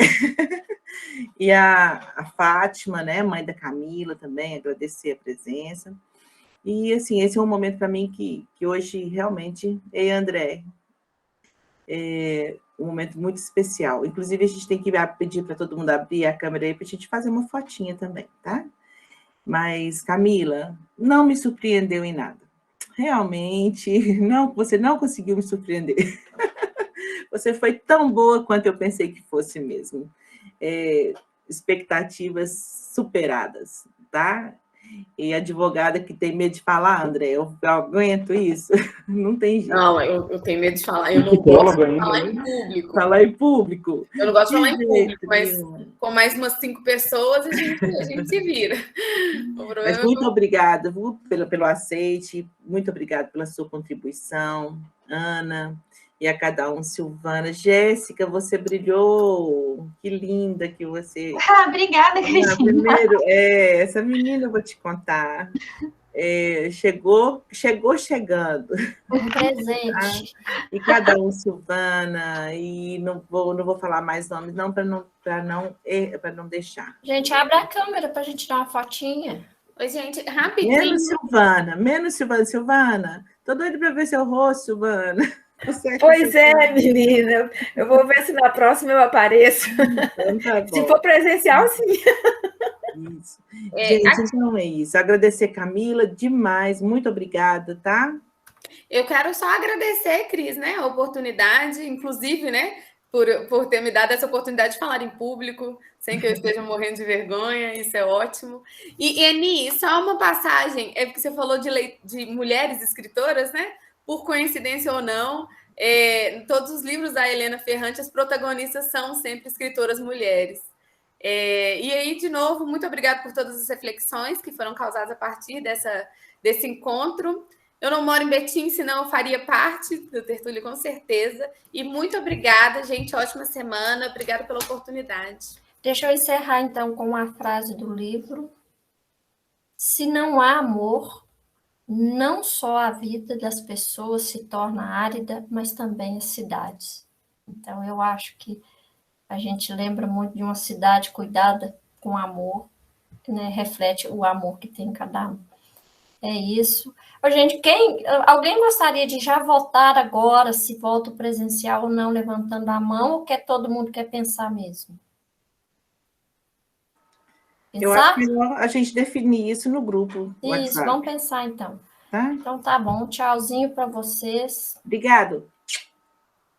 E a Fátima, né, mãe da Camila também, agradecer a presença. E, assim, esse é um momento para mim que hoje realmente... Ei, André, um momento muito especial. Inclusive, a gente tem que pedir para todo mundo abrir a câmera aí para a gente fazer uma fotinha também, tá? Mas, Camila, não me surpreendeu em nada. Realmente, não, você não conseguiu me surpreender. Você foi tão boa quanto eu pensei que fosse mesmo. Expectativas superadas, tá? E advogada que tem medo de falar, André, eu aguento isso? Não tem jeito. Não, eu tenho medo de falar, eu não gosto de falar em público. Falar em público? Eu não gosto de falar em público, mas com mais umas 5 pessoas a gente se vira. Mas muito obrigada pelo aceite, muito obrigada pela sua contribuição, Ana, e a cada um, Silvana. Jéssica, você brilhou, que linda que você... Obrigada, Cristina. Primeiro, essa menina, eu vou te contar, chegou chegando. Um presente. E cada um, Silvana, e não vou falar mais nomes, não, para não deixar. Gente, abre a câmera para a gente tirar uma fotinha. Oi, gente, rapidinho. Menos Silvana. Silvana, tô doida para ver seu rosto, Silvana. Pois é, menina. Eu vou ver se na próxima eu apareço. Então, tá bom. Se for presencial, sim. Isso. Gente, então é isso. Agradecer, Camila, demais. Muito obrigada, tá? Eu quero só agradecer, Cris, né, a oportunidade, inclusive, né, por ter me dado essa oportunidade de falar em público, sem que eu esteja morrendo de vergonha, isso é ótimo. E Eni, só uma passagem, porque você falou de mulheres escritoras, né? Por coincidência ou não, em todos os livros da Helena Ferrante, as protagonistas são sempre escritoras mulheres. E aí, de novo, muito obrigada por todas as reflexões que foram causadas a partir desse encontro. Eu não moro em Betim, senão eu faria parte do Tertúlia, com certeza. E muito obrigada, gente. Ótima semana. Obrigada pela oportunidade. Deixa eu encerrar, então, com uma frase do livro. Se não há amor, não só a vida das pessoas se torna árida, mas também as cidades. Então, eu acho que a gente lembra muito de uma cidade cuidada com amor, né? Reflete o amor que tem em cada um. É isso. Gente, alguém gostaria de já votar agora, se voto presencial ou não, levantando a mão, ou todo mundo quer pensar mesmo? Eu acho melhor a gente definir isso no grupo. Isso, WhatsApp. vamos pensar então. Tá? Então tá bom, tchauzinho para vocês. Obrigado.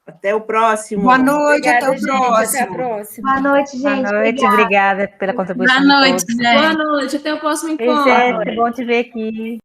Até o próximo. Boa noite, Obrigada, até o gente, próximo. até a próxima. Boa noite, gente. Boa noite, obrigada pela contribuição Boa de noite, todos. gente. Boa noite, até o próximo Ei, encontro. Jéssica, bom te ver aqui.